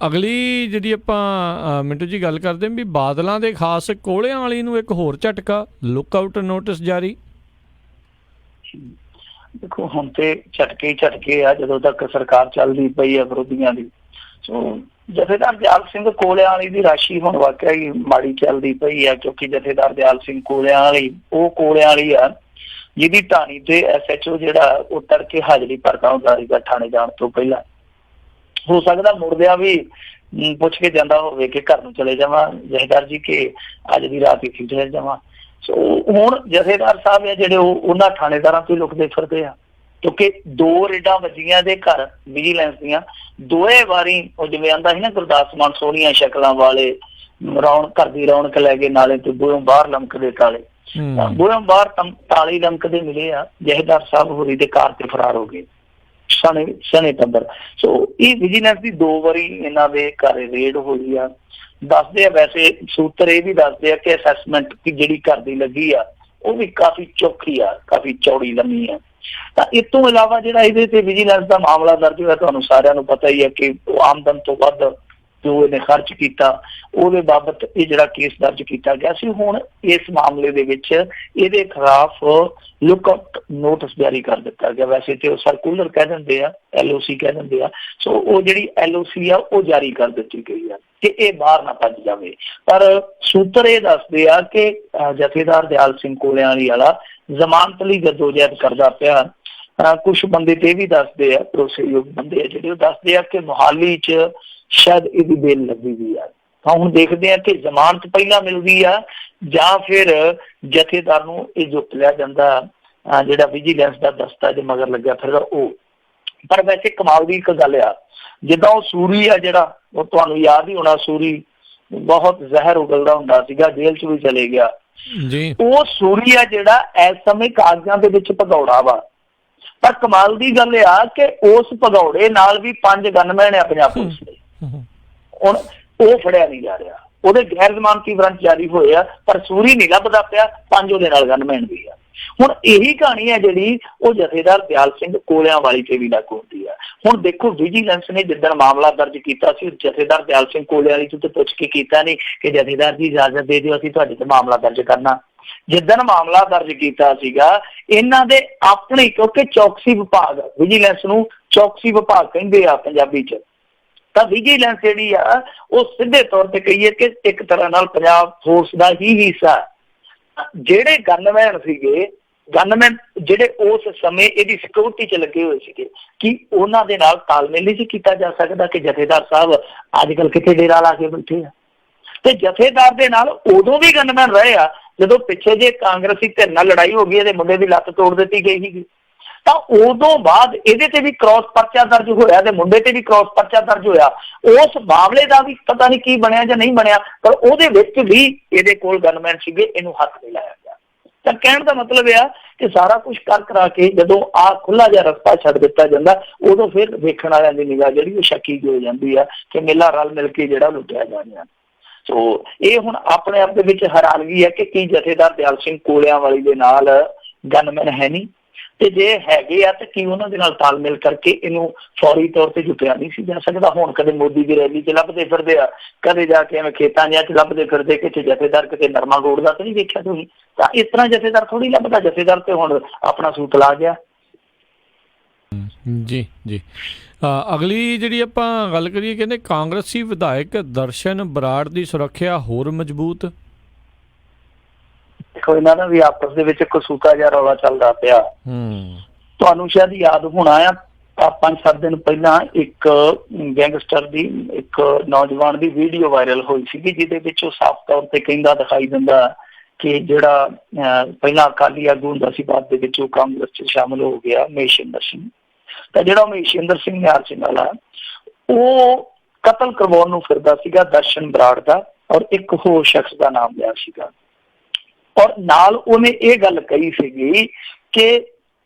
Speaker 1: ਅਗਲੀ ਜਿਹੜੀ ਆਪਾਂ ਮਿੰਟੂ ਜੀ ਗੱਲ ਕਰਦੇ ਵੀ ਬਾਦਲਾਂ ਦੇ ਖਾਸ ਕੋਲਿਆਂ ਵਾਲੀ ਨੂੰ ਇੱਕ ਹੋਰ ਝਟਕਾ, ਲੁੱਕ ਆਊਟ ਨੋਟਿਸ ਜਾਰੀ।
Speaker 2: ਦੇਖੋ ਹੁਣ ਤੇ ਝਟਕੇ ਹੀ ਝਟਕੇ ਆ ਜਦੋਂ ਤੱਕ ਸਰਕਾਰ ਚੱਲਦੀ ਪਈ ਆ ਵਿਰੋਧੀਆਂ ਦੀ। ਸੋ ਜਥੇਦਾਰ ਦਿਆਲ ਸਿੰਘ ਕੋਲਿਆਂ ਵਾਲੀ ਦੀ ਰਾਸ਼ੀ ਹੁਣ ਵਾਕਿਆ ਹੀ ਮਾੜੀ ਚੱਲਦੀ ਪਈ ਆ, ਕਿਉਂਕਿ ਜਥੇਦਾਰ ਦਿਆਲ ਸਿੰਘ ਕੋਲਿਆਂ ਵਾਲੀ ਉਹ ਕੋਲਿਆਂ ਵਾਲੀ ਆ ਜਿਹਦੀ ਢਾਣੀ ਤੇ SHO ਜਿਹੜਾ ਉਹ ਤੜਕੇ ਹਾਜ਼ਰੀ ਭਰਦਾ ਹੁੰਦਾ ਸੀਗਾ ਥਾਣੇ ਜਾਣ ਤੋਂ ਪਹਿਲਾਂ। ਹੋ ਸਕਦਾ ਮੁੜਦਿਆਂ ਵੀ ਪੁੱਛ ਕੇ ਜਾਂਦਾ ਹੋਵੇ ਕਿ ਘਰ ਨੂੰ ਚਲੇ ਜਾਵਾਂ ਜਥੇਦਾਰ ਜੀ, ਕਿ ਅੱਜ ਦੀ ਰਾਤ ਇੱਥੇ ਚਲੇ ਜਾਵਾਂ। ਸੋ ਹੁਣ ਜਥੇਦਾਰ ਸਾਹਿਬ ਆ ਜਿਹੜੇ ਉਹ ਉਹਨਾਂ ਥਾਣੇਦਾਰਾਂ ਤੋਂ ਲੁਕਦੇ ਫਿਰਦੇ ਆ, ਕਿਉਂਕਿ 2 ਰੇਡਾਂ ਵੱਜੀਆਂ ਦੇ ਘਰ ਵਿਜੀਲੈਂਸ ਦੀਆਂ। ਦੋਏ ਵਾਰੀ ਉਹ ਜਿਵੇਂ ਆਂਦਾ ਸੀ ਨਾ ਗੁਰਦਾਸ ਮਾਨ, ਸੋਹਣੀਆਂ ਸ਼ਕਲਾਂ ਵਾਲੇ, ਰੌਣਕ ਘਰ ਦੀ ਰੌਣਕ ਲੈ ਕੇ ਨਾਲੇ ਤੇ ਬੂਹੋਂ ਬਾਹਰ ਲਮਕਦੇ ਤਾਲੇ, ਬੂਹੋਂ ਬਾਹਰ ਤਾਲੇ ਲਮਕਦੇ ਮਿਲੇ ਆ। ਜਥੇਦਾਰ ਸਾਹਿਬ ਹੋਰੀ ਦੇ ਕਾਰ ਤੇ ਫਰਾਰ ਹੋ ਗਏ ਸਣੇ ਟੱਬਰ। ਸੋ ਇਹ ਵਿਜੀਲੈਂਸ ਦੀ 2 ਵਾਰੀ ਇਹਨਾਂ ਦੇ ਘਰ ਰੇਡ ਹੋਈ ਆ। ਦੱਸਦੇ ਆ, ਵੈਸੇ ਸੂਤਰ ਇਹ ਵੀ ਦੱਸਦੇ ਆ ਕਿ ਅਸੈਸਮੈਂਟ ਜਿਹੜੀ ਘਰ ਦੀ ਲੱਗੀ ਆ ਉਹ ਵੀ ਕਾਫੀ ਚੌਖੀ ਆ, ਕਾਫੀ ਚੌੜੀ ਲੰਮੀ ਆ। ਤਾਂ ਇਸ ਤੋਂ ਇਲਾਵਾ ਜਿਹੜਾ ਇਹਦੇ ਤੇ ਵਿਜੀਲੈਂਸ ਦਾ ਮਾਮਲਾ ਦਰਜ ਹੋਇਆ, ਤੁਹਾਨੂੰ ਸਾਰਿਆਂ ਨੂੰ ਪਤਾ ਹੀ ਹੈ ਕਿ ਆਮਦਨ ਤੋਂ ਵੱਧ ਜੋ ਇਹਨੇ ਖਰਚ ਕੀਤਾ ਉਹਦੇ ਬਾਬਤ ਇਹ ਜਿਹੜਾ ਕੇਸ ਦਰਜ ਕੀਤਾ ਗਿਆ ਸੀ। ਹੁਣ ਇਸ ਮਾਮਲੇ ਦੇ ਵਿੱਚ ਇਹਦੇ ਖਿਲਾਫ ਲੁੱਕ ਆਊਟ ਨੋਟਿਸ ਜਾਰੀ ਕਰ ਦਿੱਤਾ ਗਿਆ। ਵੈਸੇ ਤੇ ਉਹ ਸਰਕੂਲਰ ਕਹਿ ਦਿੰਦੇ ਆ, LOC ਕਹਿ ਦਿੰਦੇ ਆ। ਸੋ ਉਹ ਜਿਹੜੀ LOC ਆ ਉਹ ਜਾਰੀ ਕਰ ਦਿੱਤੀ ਗਈ ਆ ਕਿ ਇਹ ਬਾਹਰ ਨਾ ਭੱਜ ਜਾਵੇ। ਪਰ ਸੂਤਰ ਇਹ ਦੱਸਦੇ ਆ ਕਿ ਜਥੇਦਾਰ ਦਿਆਲ ਸਿੰਘ ਕੋਲਿਆਂ ਵਾਲਾ ਜ਼ਮਾਨਤ ਲਈ ਜਦੋਜਹਿਦ ਕਰਦਾ ਪਿਆ। ਕੁਛ ਬੰਦੇ ਤੇ ਇਹ ਵੀ ਦੱਸਦੇ ਆ, ਭਰੋਸੇਯੋਗ ਬੰਦੇ ਆ ਜਿਹੜੇ, ਉਹ ਦੱਸਦੇ ਆ ਕਿ ਮੋਹਾਲੀ 'ਚ ਸ਼ਾਇਦ ਇਹਦੀ ਬੇਲ ਲੱਗੀ ਵੀ ਆ। ਤਾਂ ਹੁਣ ਦੇਖਦੇ ਆ ਕਿ ਜ਼ਮਾਨਤ ਪਹਿਲਾਂ ਮਿਲਦੀ ਆ ਜਾਂ ਫਿਰ ਜਥੇਦਾਰ ਨੂੰ ਇਹ ਜੁੱਟ ਲਿਆ ਜਾਂਦਾ ਜਿਹੜਾ ਵਿਜੀਲੈਂਸ ਦਾ ਦਸਤਾ ਜੇ ਮਗਰ ਲੱਗਿਆ ਫਿਰਦਾ ਉਹ। ਪਰ ਵੈਸੇ ਕਮਾਲ ਦੀ ਇੱਕ ਗੱਲ ਆ, ਜਿੱਦਾਂ ਉਹ ਸੂਰੀ ਆ ਜਿਹੜਾ, ਉਹ ਤੁਹਾਨੂੰ ਯਾਦ ਹੀ ਹੋਣਾ, ਸੂਰੀ ਬਹੁਤ ਜ਼ਹਿਰ ਉਗਲਦਾ ਹੁੰਦਾ ਸੀਗਾ, ਜੇਲ੍ਹ 'ਚ ਵੀ ਚਲੇ ਗਿਆ ਜੀ। ਉਹ ਸੂਰੀ ਆ ਜਿਹੜਾ ਇਸ ਸਮੇਂ ਕਾਗਜ਼ਾਂ ਦੇ ਵਿੱਚ ਭਗੌੜਾ ਵਾ। ਪਰ ਕਮਾਲ ਦੀ ਗੱਲ ਆ ਕਿ ਉਸ ਭਗੌੜੇ ਨਾਲ ਵੀ 5 ਗਨਮੈਨ ਆ ਪੰਜਾਬ ਪੁਲਿਸ ਦੇ। ਹੁਣ ਉਹ ਫੜਿਆ ਨਹੀਂ ਜਾ ਰਿਹਾ, ਉਹਦੇ ਗੈਰ ਜ਼ਮਾਨਤੀ ਵਾਰੰਟ ਜਾਰੀ ਹੋਏ ਆ, ਪਰ ਸੂਰੀ ਨਹੀਂ ਲੱਭਦਾ ਪਿਆ, 5 ਉਹਦੇ ਨਾਲ ਗਨਮੈਨ ਵੀ ਆ। ਹੁਣ ਇਹੀ ਕਹਾਣੀ ਹੈ ਜਿਹੜੀ ਉਹ ਜਥੇਦਾਰ ਦਿਆਲ ਸਿੰਘ ਕੋਲਿਆਂ ਵਾਲੀ ਤੇ ਵੀ ਲਾਗੂ ਹੁੰਦੀ ਆ। ਹੁਣ ਦੇਖੋ ਵਿਜੀਲੈਂਸ ਨੇ ਜਿੱਦਣ ਮਾਮਲਾ ਦਰਜ ਕੀਤਾ ਸੀ ਜਥੇਦਾਰ ਦਿਆਲ ਸਿੰਘ ਕੋਲਿਆਂ ਵਾਲੀ ਤੋਂ ਪੁੱਛ ਕੇ ਕੀਤਾ ਨਹੀਂ ਕਿ ਜਥੇਦਾਰ ਜੀ ਇਜਾਜ਼ਤ ਦੇ ਦਿਓ ਅਸੀਂ ਤੁਹਾਡੇ ਤੇ ਮਾਮਲਾ ਦਰਜ ਕਰਨਾ। ਜਿੱਦਣ ਮਾਮਲਾ ਦਰਜ ਕੀਤਾ ਸੀਗਾ ਇਹਨਾਂ ਦੇ ਆਪਣੇ, ਕਿਉਂਕਿ ਚੌਕਸੀ ਵਿਭਾਗ, ਵਿਜੀਲੈਂਸ ਨੂੰ ਚੌਕਸੀ ਵਿਭਾਗ ਕਹਿੰਦੇ ਆ ਪੰਜਾਬੀ 'ਚ, ਤਾਂ ਵਿਜੀਲੈਂਸ ਜਿਹੜੀ ਆ ਉਹ ਸਿੱਧੇ ਤੌਰ ਤੇ ਕਹੀਏ ਕਿ ਇੱਕ ਤਰ੍ਹਾਂ ਨਾਲ ਪੰਜਾਬ ਫੋਰਸ ਦਾ ਹੀ ਹਿੱਸਾ। ਜਿਹੜੇ ਗਨਮੈਨ ਸੀਗੇ, ਗਨਮੈਨ ਜਿਹੜੇ ਉਸ ਸਮੇਂ ਇਹਦੀ ਸਿਕਿਉਰਿਟੀ 'ਚ ਲੱਗੇ ਹੋਏ ਸੀਗੇ, ਕਿ ਉਹਨਾਂ ਦੇ ਨਾਲ ਤਾਲਮੇਲ ਨਹੀਂ ਸੀ ਕੀਤਾ ਜਾ ਸਕਦਾ ਕਿ ਜਥੇਦਾਰ ਸਾਹਿਬ ਅੱਜ ਕੱਲ੍ਹ ਕਿੱਥੇ ਡੇਰਾ ਲਾ ਕੇ ਬੈਠੇ ਆ। ਤੇ ਜਥੇਦਾਰ ਦੇ ਨਾਲ ਉਦੋਂ ਵੀ ਗਨਮੈਨ ਰਹੇ ਆ ਜਦੋਂ ਪਿੱਛੇ ਜੇ ਕਾਂਗਰਸੀ ਧਿਰ ਨਾਲ ਲੜਾਈ ਹੋ ਗਈ, ਇਹਦੇ ਮੁੰਡੇ ਦੀ ਲੱਤ ਤੋੜ ਦਿੱਤੀ ਗਈ ਸੀਗੀ, ਤਾਂ ਉਦੋਂ ਬਾਅਦ ਇਹਦੇ ਤੇ ਵੀ ਕ੍ਰਾਸ ਪਰਚਾ ਦਰਜ ਹੋਇਆ ਤੇ ਮੁੰਡੇ ਤੇ ਵੀ ਕ੍ਰਾਸ ਪਰਚਾ ਦਰਜ ਹੋਇਆ। ਉਸ ਮਾਮਲੇ ਦਾ ਵੀ ਪਤਾ ਨਹੀਂ ਕੀ ਬਣਿਆ ਜਾਂ ਨਹੀਂ ਬਣਿਆ, ਪਰ ਉਹਦੇ ਵਿੱਚ ਵੀ ਇਹਦੇ ਕੋਲ ਗਨਮੈਨ ਸੀਗੇ, ਇਹਨੂੰ ਹੱਥ ਨਹੀਂ ਲਾਇਆ ਗਿਆ। ਤਾਂ ਕਹਿਣ ਦਾ ਮਤਲਬ ਇਹ ਆ ਕਿ ਸਾਰਾ ਕੁਛ ਕਰਾ ਕੇ ਜਦੋਂ ਆਹ ਖੁੱਲਾ ਜਿਹਾ ਰਸਤਾ ਛੱਡ ਦਿੱਤਾ ਜਾਂਦਾ, ਉਦੋਂ ਫਿਰ ਵੇਖਣ ਵਾਲਿਆਂ ਦੀ ਨਿਗਾਹ ਜਿਹੜੀ ਉਹ ਸ਼ੱਕੀ ਹੋ ਜਾਂਦੀ ਆ ਕਿ ਮੇਲਾ ਰਲ ਮਿਲ ਕੇ ਜਿਹੜਾ ਲੁੱਟਿਆ ਜਾ ਰਿਹਾ। ਸੋ ਇਹ ਹੁਣ ਆਪਣੇ ਆਪ ਦੇ ਵਿੱਚ ਹੈਰਾਨਗੀ ਹੈ ਕਿ ਕੀ ਜਥੇਦਾਰ ਦਿਆਲ ਸਿੰਘ ਕੋਲਿਆਂ ਵਾਲੀ ਦੇ ਨਾਲ ਗਨਮੈਨ ਹੈ ਨਹੀਂ, ਤੇ ਜੇ ਹੈਗੇ ਆ ਤਾਂ ਕੀ ਉਹਨਾਂ ਦੇ ਨਾਲ ਤਾਲਮੇਲ ਕਰਕੇ ਇਹਨੂੰ ਫੌਰੀ ਤੌਰ ਤੇ ਜੁਟਿਆ ਨਹੀਂ ਸੀ ਜਾ ਸਕਦਾ। ਹੁਣ ਕਦੇ ਮੋਦੀ ਦੀ ਰੈਲੀ 'ਚ ਲੱਭਦੇ ਫਿਰਦੇ ਆ, ਕਦੇ ਜਾ ਕੇ ਐਵੇਂ ਖੇਤਾਂ ਜਿਹਾ 'ਚ ਲੱਭਦੇ ਫਿਰਦੇ, ਕਿਤੇ ਜਥੇਦਾਰ ਕਿਤੇ ਨਰਮਾ ਗੋੜਦਾ ਤਾਂ ਨਹੀਂ ਦੇਖਿਆ ਤੁਸੀਂ। ਤਾਂ ਇਸ ਤਰ੍ਹਾਂ ਜਥੇਦਾਰ ਥੋੜ੍ਹੀ ਲੱਭਦਾ, ਜਥੇਦਾਰ ਤੇ ਹੁਣ ਆਪਣਾ ਸੂਤ ਲਾ ਗਿਆ।
Speaker 1: ਜੀ ਜੀ। ਅਗਲੀ ਜਿਹੜੀ ਆਪਾਂ ਗੱਲ ਕਰੀਏ, ਕਹਿੰਦੇ ਕਾਂਗਰਸੀ ਵਿਧਾਇਕ ਦਰਸ਼ਨ ਬਰਾੜ ਦੀ ਸੁਰੱਖਿਆ ਹੋਰ ਮਜ਼ਬੂਤ।
Speaker 2: ਦੇਖੋ, ਇਹਨਾਂ ਦਾ ਵੀ ਆਪਸ ਦੇ ਵਿੱਚ ਕਸੂਤਾ ਜਿਹਾ ਰੌਲਾ ਚੱਲਦਾ ਪਿਆ। ਤੁਹਾਨੂੰ ਸ਼ਾਇਦ ਯਾਦ ਹੋਣਾ ਆ, 5-7 ਦਿਨ ਪਹਿਲਾਂ ਇੱਕ ਗੈਂਗਸਟਰ ਦੀ, ਇੱਕ ਨੌਜਵਾਨ ਦੀ ਵੀਡੀਓ ਵਾਇਰਲ ਹੋਈ ਸੀਗੀ, ਜਿਹਦੇ ਵਿੱਚ ਉਹ ਸਾਫ਼ ਤੌਰ ਤੇ ਕਹਿੰਦਾ ਦਿਖਾਈ ਦਿੰਦਾ ਕਿ ਜਿਹੜਾ ਪਹਿਲਾਂ ਅਕਾਲੀ ਆਗੂ ਹੁੰਦਾ ਸੀ, ਬਾਅਦ ਦੇ ਵਿੱਚ ਉਹ ਕਾਂਗਰਸ 'ਚ ਸ਼ਾਮਲ ਹੋ ਗਿਆ, ਮਹੇਸ਼ਿੰਦਰ ਸਿੰਘ। ਤਾਂ ਜਿਹੜਾ ਮਹੇਸ਼ਿੰਦਰ ਸਿੰਘ ਨਿਹਾਲ ਸਿੰਘ ਵਾਲਾ, ਉਹ ਕਤਲ ਕਰਵਾਉਣ ਨੂੰ ਫਿਰਦਾ ਸੀਗਾ ਦਰਸ਼ਨ ਬਰਾੜ ਦਾ, ਔਰ ਇੱਕ ਹੋਰ ਸ਼ਖਸ ਦਾ ਨਾਮ ਲਿਆ ਸੀਗਾ। ਔਰ ਨਾਲ ਉਹਨੇ ਇਹ ਗੱਲ ਕਹੀ ਸੀਗੀ ਕਿ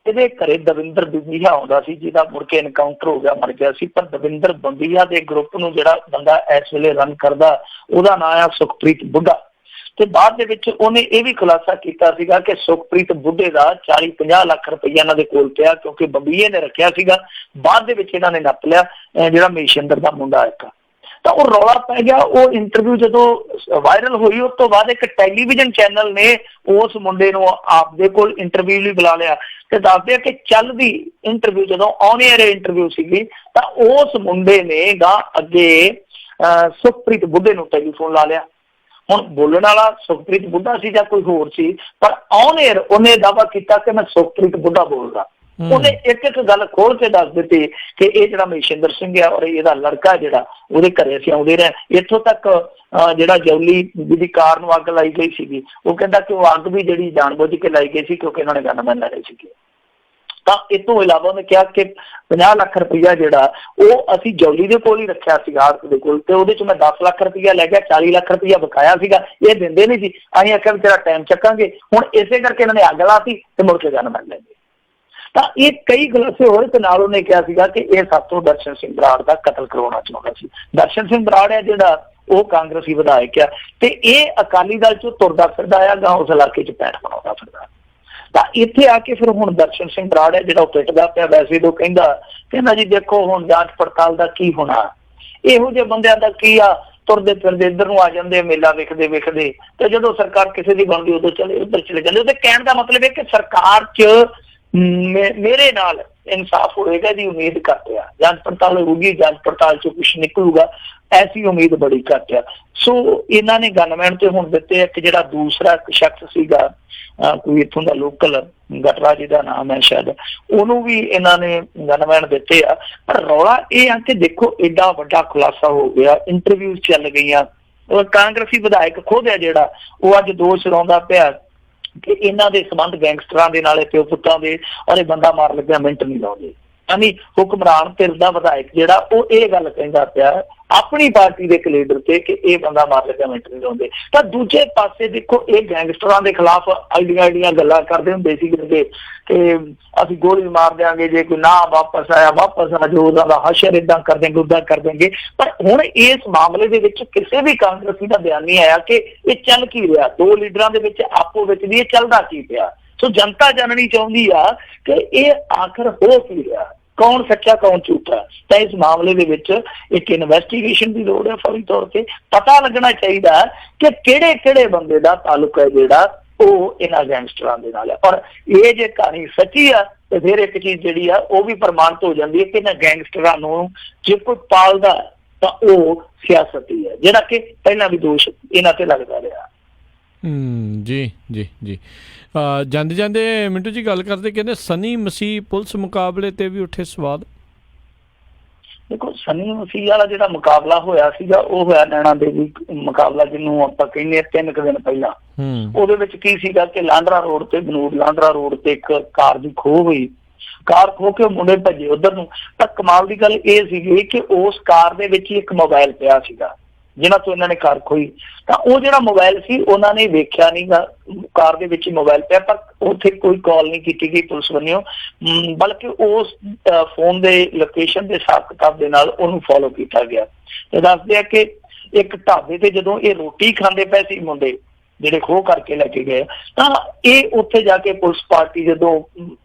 Speaker 2: ਇਹਦੇ ਘਰੇ ਦਵਿੰਦਰ ਬੰਬੀਹਾ ਆਉਂਦਾ ਸੀ, ਜਿਹਦਾ ਮੁੜ ਕੇ ਐਨਕਾਊਂਟਰ ਹੋ ਗਿਆ, ਮਰ ਗਿਆ ਸੀ। ਪਰ ਦਵਿੰਦਰ ਬੰਬੀਹਾ ਦੇ ਗਰੁੱਪ ਨੂੰ ਜਿਹੜਾ ਬੰਦਾ ਇਸ ਵੇਲੇ ਰਨ ਕਰਦਾ, ਉਹਦਾ ਨਾਂ ਆ ਸੁਖਪ੍ਰੀਤ ਬੁੱਢਾ। ਤੇ ਬਾਅਦ ਦੇ ਵਿੱਚ ਉਹਨੇ ਇਹ ਵੀ ਖੁਲਾਸਾ ਕੀਤਾ ਸੀਗਾ ਕਿ ਸੁਖਪ੍ਰੀਤ ਬੁੱਢੇ ਦਾ 40-50 ਲੱਖ ਰੁਪਈਆ ਇਹਨਾਂ ਦੇ ਕੋਲ ਪਿਆ, ਕਿਉਂਕਿ ਬੰਬੀਹੇ ਨੇ ਰੱਖਿਆ ਸੀਗਾ। ਬਾਅਦ ਦੇ ਵਿੱਚ ਇਹਨਾਂ ਨੇ ਨੱਪ ਲਿਆ, ਜਿਹੜਾ ਮਹੇਸ਼ਿੰਦਰ ਦਾ ਮੁੰਡਾ ਇੱਕ। ਤਾਂ ਉਹ ਰੌਲਾ ਪੈ ਗਿਆ। ਉਹ ਇੰਟਰਵਿਊ ਜਦੋਂ ਵਾਇਰਲ ਹੋਈ, ਉਸ ਤੋਂ ਬਾਅਦ ਇੱਕ ਟੈਲੀਵਿਜ਼ਨ ਚੈਨਲ ਨੇ ਉਸ ਮੁੰਡੇ ਨੂੰ ਆਪਦੇ ਕੋਲ ਇੰਟਰਵਿਊ ਲਈ ਬੁਲਾ ਲਿਆ ਤੇ ਦੱਸਦੇ ਆ ਕਿ ਚੱਲਦੀ ਇੰਟਰਵਿਊ, ਜਦੋਂ ਔਨ ਏਅਰ ਇੰਟਰਵਿਊ ਸੀਗੀ, ਤਾਂ ਉਸ ਮੁੰਡੇ ਨੇ ਗਾ ਅੱਗੇ ਸੁਖਪ੍ਰੀਤ ਬੁੱਢੇ ਨੂੰ ਟੈਲੀਫੋਨ ਲਾ ਲਿਆ। ਹੁਣ ਬੋਲਣ ਵਾਲਾ ਸੁਖਪ੍ਰੀਤ ਬੁੱਢਾ ਸੀ ਜਾਂ ਕੋਈ ਹੋਰ ਸੀ, ਪਰ ਔਨ ਏਅਰ ਉਹਨੇ ਦਾਅਵਾ ਕੀਤਾ ਕਿ ਮੈਂ ਸੁਖਪ੍ਰੀਤ ਬੁੱਢਾ ਬੋਲਦਾ। ਉਹਨੇ ਇੱਕ ਇੱਕ ਗੱਲ ਖੋਲ ਕੇ ਦੱਸ ਦਿੱਤੀ ਕਿ ਇਹ ਜਿਹੜਾ ਮਹੇਸ਼ਿੰਦਰ ਸਿੰਘ ਆ ਔਰ ਇਹਦਾ ਲੜਕਾ ਜਿਹੜਾ, ਉਹਦੇ ਘਰੇ ਅਸੀਂ ਆਉਂਦੇ ਰਹੇ। ਇੱਥੋਂ ਤੱਕ ਜਿਹੜਾ ਜੌਲੀ ਜਿਹਦੀ ਕਾਰ ਨੂੰ ਅੱਗ ਲਾਈ ਗਈ ਸੀਗੀ, ਉਹ ਕਹਿੰਦਾ ਕਿ ਉਹ ਅੱਗ ਵੀ ਜਿਹੜੀ ਜਾਣਬੁੱਝ ਕੇ ਲਾਈ ਗਈ ਸੀ, ਕਿਉਂਕਿ ਇਹਨਾਂ ਨੇ ਗਨਮੈਨ ਲੜੇ ਸੀਗੇ। ਤਾਂ ਇਸ ਤੋਂ ਇਲਾਵਾ ਉਹਨੇ ਕਿਹਾ ਕਿ 50 ਲੱਖ ਰੁਪਈਆ ਜਿਹੜਾ ਉਹ ਅਸੀਂ ਜੌਲੀ ਦੇ ਕੋਲ ਹੀ ਰੱਖਿਆ ਸੀਗਾ, ਆੜਤ ਦੇ ਕੋਲ, ਤੇ ਉਹਦੇ 'ਚ ਮੈਂ 10 ਲੱਖ ਰੁਪਈਆ ਲੈ ਗਿਆ, 40 ਲੱਖ ਰੁਪਈਆ ਬਕਾਇਆ ਸੀਗਾ, ਇਹ ਦਿੰਦੇ ਨਹੀਂ ਸੀ। ਅਸੀਂ ਆਖਿਆ ਵੀ ਤੇਰਾ ਟਾਈਮ ਚੱਕਾਂਗੇ। ਹੁਣ ਇਸੇ ਕਰਕੇ ਇਹਨਾਂ ਨੇ ਅੱਗ ਲਾਤੀ ਤੇ ਮੁੜ ਕੇ ਗਨਮੈਨ ਲੈ ਗਏ। ਤਾਂ ਇਹ ਕਈ ਖੁਲਾਸੇ ਹੋਏ। ਤੇ ਨਾਲ ਉਹਨੇ ਕਿਹਾ ਸੀਗਾ ਕਿ ਇਹ ਸਾਥੋਂ ਦਰਸ਼ਨ ਸਿੰਘ ਬਰਾੜ ਦਾ ਕਤਲ ਕਰਵਾਉਣਾ ਚਾਹੁੰਦਾ ਸੀ। ਦਰਸ਼ਨ ਸਿੰਘ ਬਰਾੜ ਹੈ ਜਿਹੜਾ, ਉਹ ਕਾਂਗਰਸੀ ਵਿਧਾਇਕ ਆ, ਤੇ ਇਹ ਅਕਾਲੀ ਦਲ 'ਚੋਂ ਤੁਰਦਾ ਫਿਰਦਾ ਆ, ਗਾ ਉਸ ਇਲਾਕੇ 'ਚ ਪੈਂਟ ਬਣਾਉਂਦਾ ਫਿਰਦਾ। ਤਾਂ ਇੱਥੇ ਆ ਕੇ ਫਿਰ ਹੁਣ ਦਰਸ਼ਨ ਸਿੰਘ ਬਰਾੜ ਹੈ ਜਿਹੜਾ, ਉਹ ਪਿੱਟਦਾ ਪਿਆ। ਵੈਸੇ ਤੋਂ ਕਹਿੰਦਾ ਜੀ ਦੇਖੋ ਹੁਣ ਜਾਂਚ ਪੜਤਾਲ ਦਾ ਕੀ ਹੋਣਾ, ਇਹੋ ਜਿਹੇ ਬੰਦਿਆਂ ਦਾ ਕੀ ਆ, ਤੁਰਦੇ ਫਿਰਦੇ ਇੱਧਰ ਨੂੰ ਆ ਜਾਂਦੇ, ਮੇਲਾ ਵੇਖਦੇ ਵੇਖਦੇ, ਤੇ ਜਦੋਂ ਸਰਕਾਰ ਕਿਸੇ ਦੀ ਬਣਦੀ ਉਦੋਂ ਉੱਧਰ ਚਲੇ ਜਾਂਦੇ। ਉਹਦੇ ਕਹਿਣ ਦਾ ਮਤਲਬ ਹੈ ਕਿ ਸਰਕਾਰ 'ਚ ਮੇਰੇ ਨਾਲ ਇਨਸਾਫ ਹੋਏਗਾ ਦੀ ਉਮੀਦ ਕਰਦੇ ਆ। ਜਾਂਚ ਪੜਤਾਲ ਹੋਊਗੀ, ਜਾਂਚ ਪੜਤਾਲ 'ਚ ਕੁਛ ਨਿਕਲੂਗਾ, ਐਸੀ ਉਮੀਦ ਬੜੀ ਘੱਟ ਆ। ਸੋ ਇਹਨਾਂ ਨੇ ਗਨਮੈਨ ਤੇ ਹੁਣ ਦਿੱਤੇ। ਇੱਕ ਜਿਹੜਾ ਦੂਸਰਾ ਇੱਕ ਸ਼ਖਸ ਸੀਗਾ, ਕੋਈ ਇੱਥੋਂ ਦਾ ਲੋਕਲ, ਗਟਰਾ ਜਿਹਦਾ ਨਾਮ ਹੈ ਸ਼ਾਇਦ, ਉਹਨੂੰ ਵੀ ਇਹਨਾਂ ਨੇ ਗਨਮੈਨ ਦਿੱਤੇ ਆ। ਪਰ ਰੌਲਾ ਇਹ ਆ ਕਿ ਦੇਖੋ ਏਡਾ ਵੱਡਾ ਖੁਲਾਸਾ ਹੋ ਗਿਆ, ਇੰਟਰਵਿਊ ਚੱਲ ਗਈਆਂ। ਕਾਂਗਰਸੀ ਵਿਧਾਇਕ ਖੁਦ ਹੈ ਜਿਹੜਾ, ਉਹ ਅੱਜ ਦੋਸ਼ ਲਾਉਂਦਾ ਪਿਆ ਕਿ ਇਹਨਾਂ ਦੇ ਸੰਬੰਧ ਗੈਂਗਸਟਰਾਂ ਦੇ ਨਾਲ, ਪਿਓ ਪੁੱਤਾਂ ਦੇ, ਔਰ ਇਹ ਬੰਦਾ ਮਾਰ ਲੱਗਿਆ ਮਿੰਟ ਨਹੀਂ ਲਾਉਂਦੇ। ਯਾਨੀ ਹੁਕਮਰਾਨ ਧਿਰ ਦਾ ਵਿਧਾਇਕ ਜਿਹੜਾ, ਉਹ ਇਹ ਗੱਲ ਕਹਿੰਦਾ ਪਿਆ ਆਪਣੀ ਪਾਰਟੀ ਦੇ ਇੱਕ ਲੀਡਰ ਤੇ ਕਿ ਇਹ ਬੰਦਾ ਮਾਰ ਲੱਗਿਆ ਮਿੰਟ ਨਹੀਂ ਲਾਉਂਦੇ। ਤਾਂ ਦੂਜੇ ਪਾਸੇ ਦੇਖੋ, ਇਹ ਗੈਂਗਸਟਰਾਂ ਦੇ ਖਿਲਾਫ ਆਈਡੀਆਂ ਗੱਲਾਂ ਕਰਦੇ ਹੁੰਦੇ ਸੀ ਕਿ ਅਸੀਂ ਗੋਲੀ ਮਾਰ ਦਿਆਂਗੇ ਜੇ ਕੋਈ ਨਾ ਵਾਪਸ ਆਇਆ, ਵਾਪਸ ਆ ਜੋ ਉਹਦਾ ਹਸ਼ਰ, ਏਦਾਂ ਕਰ ਦੇਂਗੇ, ਉੱਦਾਂ ਕਰ ਦੇਂਗੇ। ਪਰ ਹੁਣ ਇਸ ਮਾਮਲੇ ਦੇ ਵਿੱਚ ਕਿਸੇ ਵੀ ਕਾਂਗਰਸੀ ਦਾ ਬਿਆਨ ਨਹੀਂ ਆਇਆ ਕਿ ਇਹ ਚੱਲ ਕੀ ਰਿਹਾ, ਦੋ ਲੀਡਰਾਂ ਦੇ ਵਿੱਚ ਆਪੋ ਵਿੱਚ ਵੀ ਇਹ ਚੱਲਦਾ ਕੀ ਪਿਆ। ਸੋ ਜਨਤਾ ਜਾਣਨੀ ਚਾਹੁੰਦੀ ਆ ਕਿ ਇਹ ਆਖਰ ਹੋ ਕੀ ਰਿਹਾ, ਕੌਣ ਸੱਚਾ ਕੌਣ ਝੂਠਾ। ਤਾਂ ਇਸ ਮਾਮਲੇ ਦੇ ਵਿੱਚ ਇੱਕ ਇਨਵੈਸਟੀਗੇਸ਼ਨ ਦੀ ਲੋੜ ਹੈ। ਫੌਰੀ ਤੌਰ ਤੇ ਪਤਾ ਲੱਗਣਾ ਚਾਹੀਦਾ ਕਿ ਕਿਹੜੇ ਕਿਹੜੇ ਬੰਦੇ ਦਾ ਤਾਲੁਕ ਹੈ ਜਿਹੜਾ ਉਹ ਇਹਨਾਂ ਗੈਂਗਸਟਰਾਂ ਦੇ ਨਾਲ ਹੈ। ਔਰ ਇਹ ਜੇ ਕਹਾਣੀ ਸੱਚੀ ਆ ਤੇ ਫਿਰ ਇੱਕ ਚੀਜ਼ ਜਿਹੜੀ ਆ ਉਹ ਵੀ ਪ੍ਰਮਾਣਿਤ ਹੋ ਜਾਂਦੀ ਹੈ ਕਿ ਇਹਨਾਂ ਗੈਂਗਸਟਰਾਂ ਨੂੰ ਜੇ ਕੋਈ ਪਾਲਦਾ ਤਾਂ ਉਹ ਸਿਆਸਤੀ ਹੈ, ਜਿਹੜਾ ਕਿ ਪਹਿਲਾਂ ਵੀ ਦੋਸ਼ ਇਹਨਾਂ ਤੇ ਲੱਗਦਾ ਰਿਹਾ।
Speaker 1: ਜੀ ਜੀ ਜੀ। ਜਾਂਦੇ ਜਾਂਦੇ ਮਿੰਟੂ ਜੀ ਗੱਲ ਕਰਦੇ, ਕਹਿੰਦੇ ਸਨੀ ਮਸੀਹ ਪੁਲਿਸ ਮੁਕਾਬਲੇ ਤੇ ਵੀ ਉੱਠੇ ਸਵਾਲ।
Speaker 2: ਦੇਖੋ, ਸਨੀ ਮਸੀਹ ਵਾਲਾ ਜਿਹੜਾ ਮੁਕਾਬਲਾ ਹੋਇਆ ਸੀਗਾ, ਉਹ ਹੋਇਆ ਨੈਣਾ ਦੇਵੀ ਮੁਕਾਬਲਾ, ਜਿਹਨੂੰ ਆਪਾਂ ਕਹਿੰਦੇ 3 ਦਿਨ ਪਹਿਲਾਂ। ਉਹਦੇ ਵਿੱਚ ਕੀ ਸੀਗਾ ਕਿ ਲਾਂਡਰਾ ਰੋਡ ਤੇ, ਬਨੂੜ ਲਾਂਡਰਾ ਰੋਡ ਤੇ ਇੱਕ ਕਾਰ ਦੀ ਖੋਹ ਹੋਈ। ਕਾਰ ਖੋਹ ਕੇ ਮੁੰਡੇ ਭੱਜੇ ਉਧਰ ਨੂੰ। ਤਾਂ ਕਮਾਲ ਦੀ ਗੱਲ ਇਹ ਸੀਗੀ ਕਿ ਉਸ ਕਾਰ ਦੇ ਵਿੱਚ ਹੀ ਇੱਕ ਮੋਬਾਈਲ ਪਿਆ ਸੀਗਾ, ਜਿਹਨਾਂ ਤੋਂ ਇਹਨਾਂ ਨੇ ਕਾਰ ਖੋਈ। ਤਾਂ ਉਹ ਜਿਹੜਾ ਮੋਬਾਈਲ ਸੀ ਉਹਨਾਂ ਨੇ ਵੇਖਿਆ ਨੀਗਾ, ਕਾਰ ਦੇ ਵਿੱਚ ਹੀ ਮੋਬਾਈਲ ਪਿਆ, ਪਰ ਉੱਥੇ ਕੋਈ ਕਾਲ ਨਹੀਂ ਕੀਤੀ ਗਈ ਪੁਲਿਸ ਵੱਲੋਂ, ਬਲਕਿ ਉਸ ਫੋਨ ਦੇ ਲੋਕੇਸ਼ਨ ਦੇ ਹਿਸਾਬ ਕਿਤਾਬ ਦੇ ਨਾਲ ਉਹਨੂੰ ਫੋਲੋ ਕੀਤਾ ਗਿਆ। ਤੇ ਦੱਸਦੇ ਆ ਕਿ ਇੱਕ ਢਾਬੇ ਤੇ ਜਦੋਂ ਇਹ ਰੋਟੀ ਖਾਂਦੇ ਪਏ ਸੀ ਮੁੰਡੇ ਜਿਹੜੇ ਖੋਹ ਕਰਕੇ ਲੈ ਕੇ ਗਏ, ਤਾਂ ਇਹ ਉੱਥੇ ਜਾ ਕੇ ਪੁਲਿਸ ਪਾਰਟੀ ਜਦੋਂ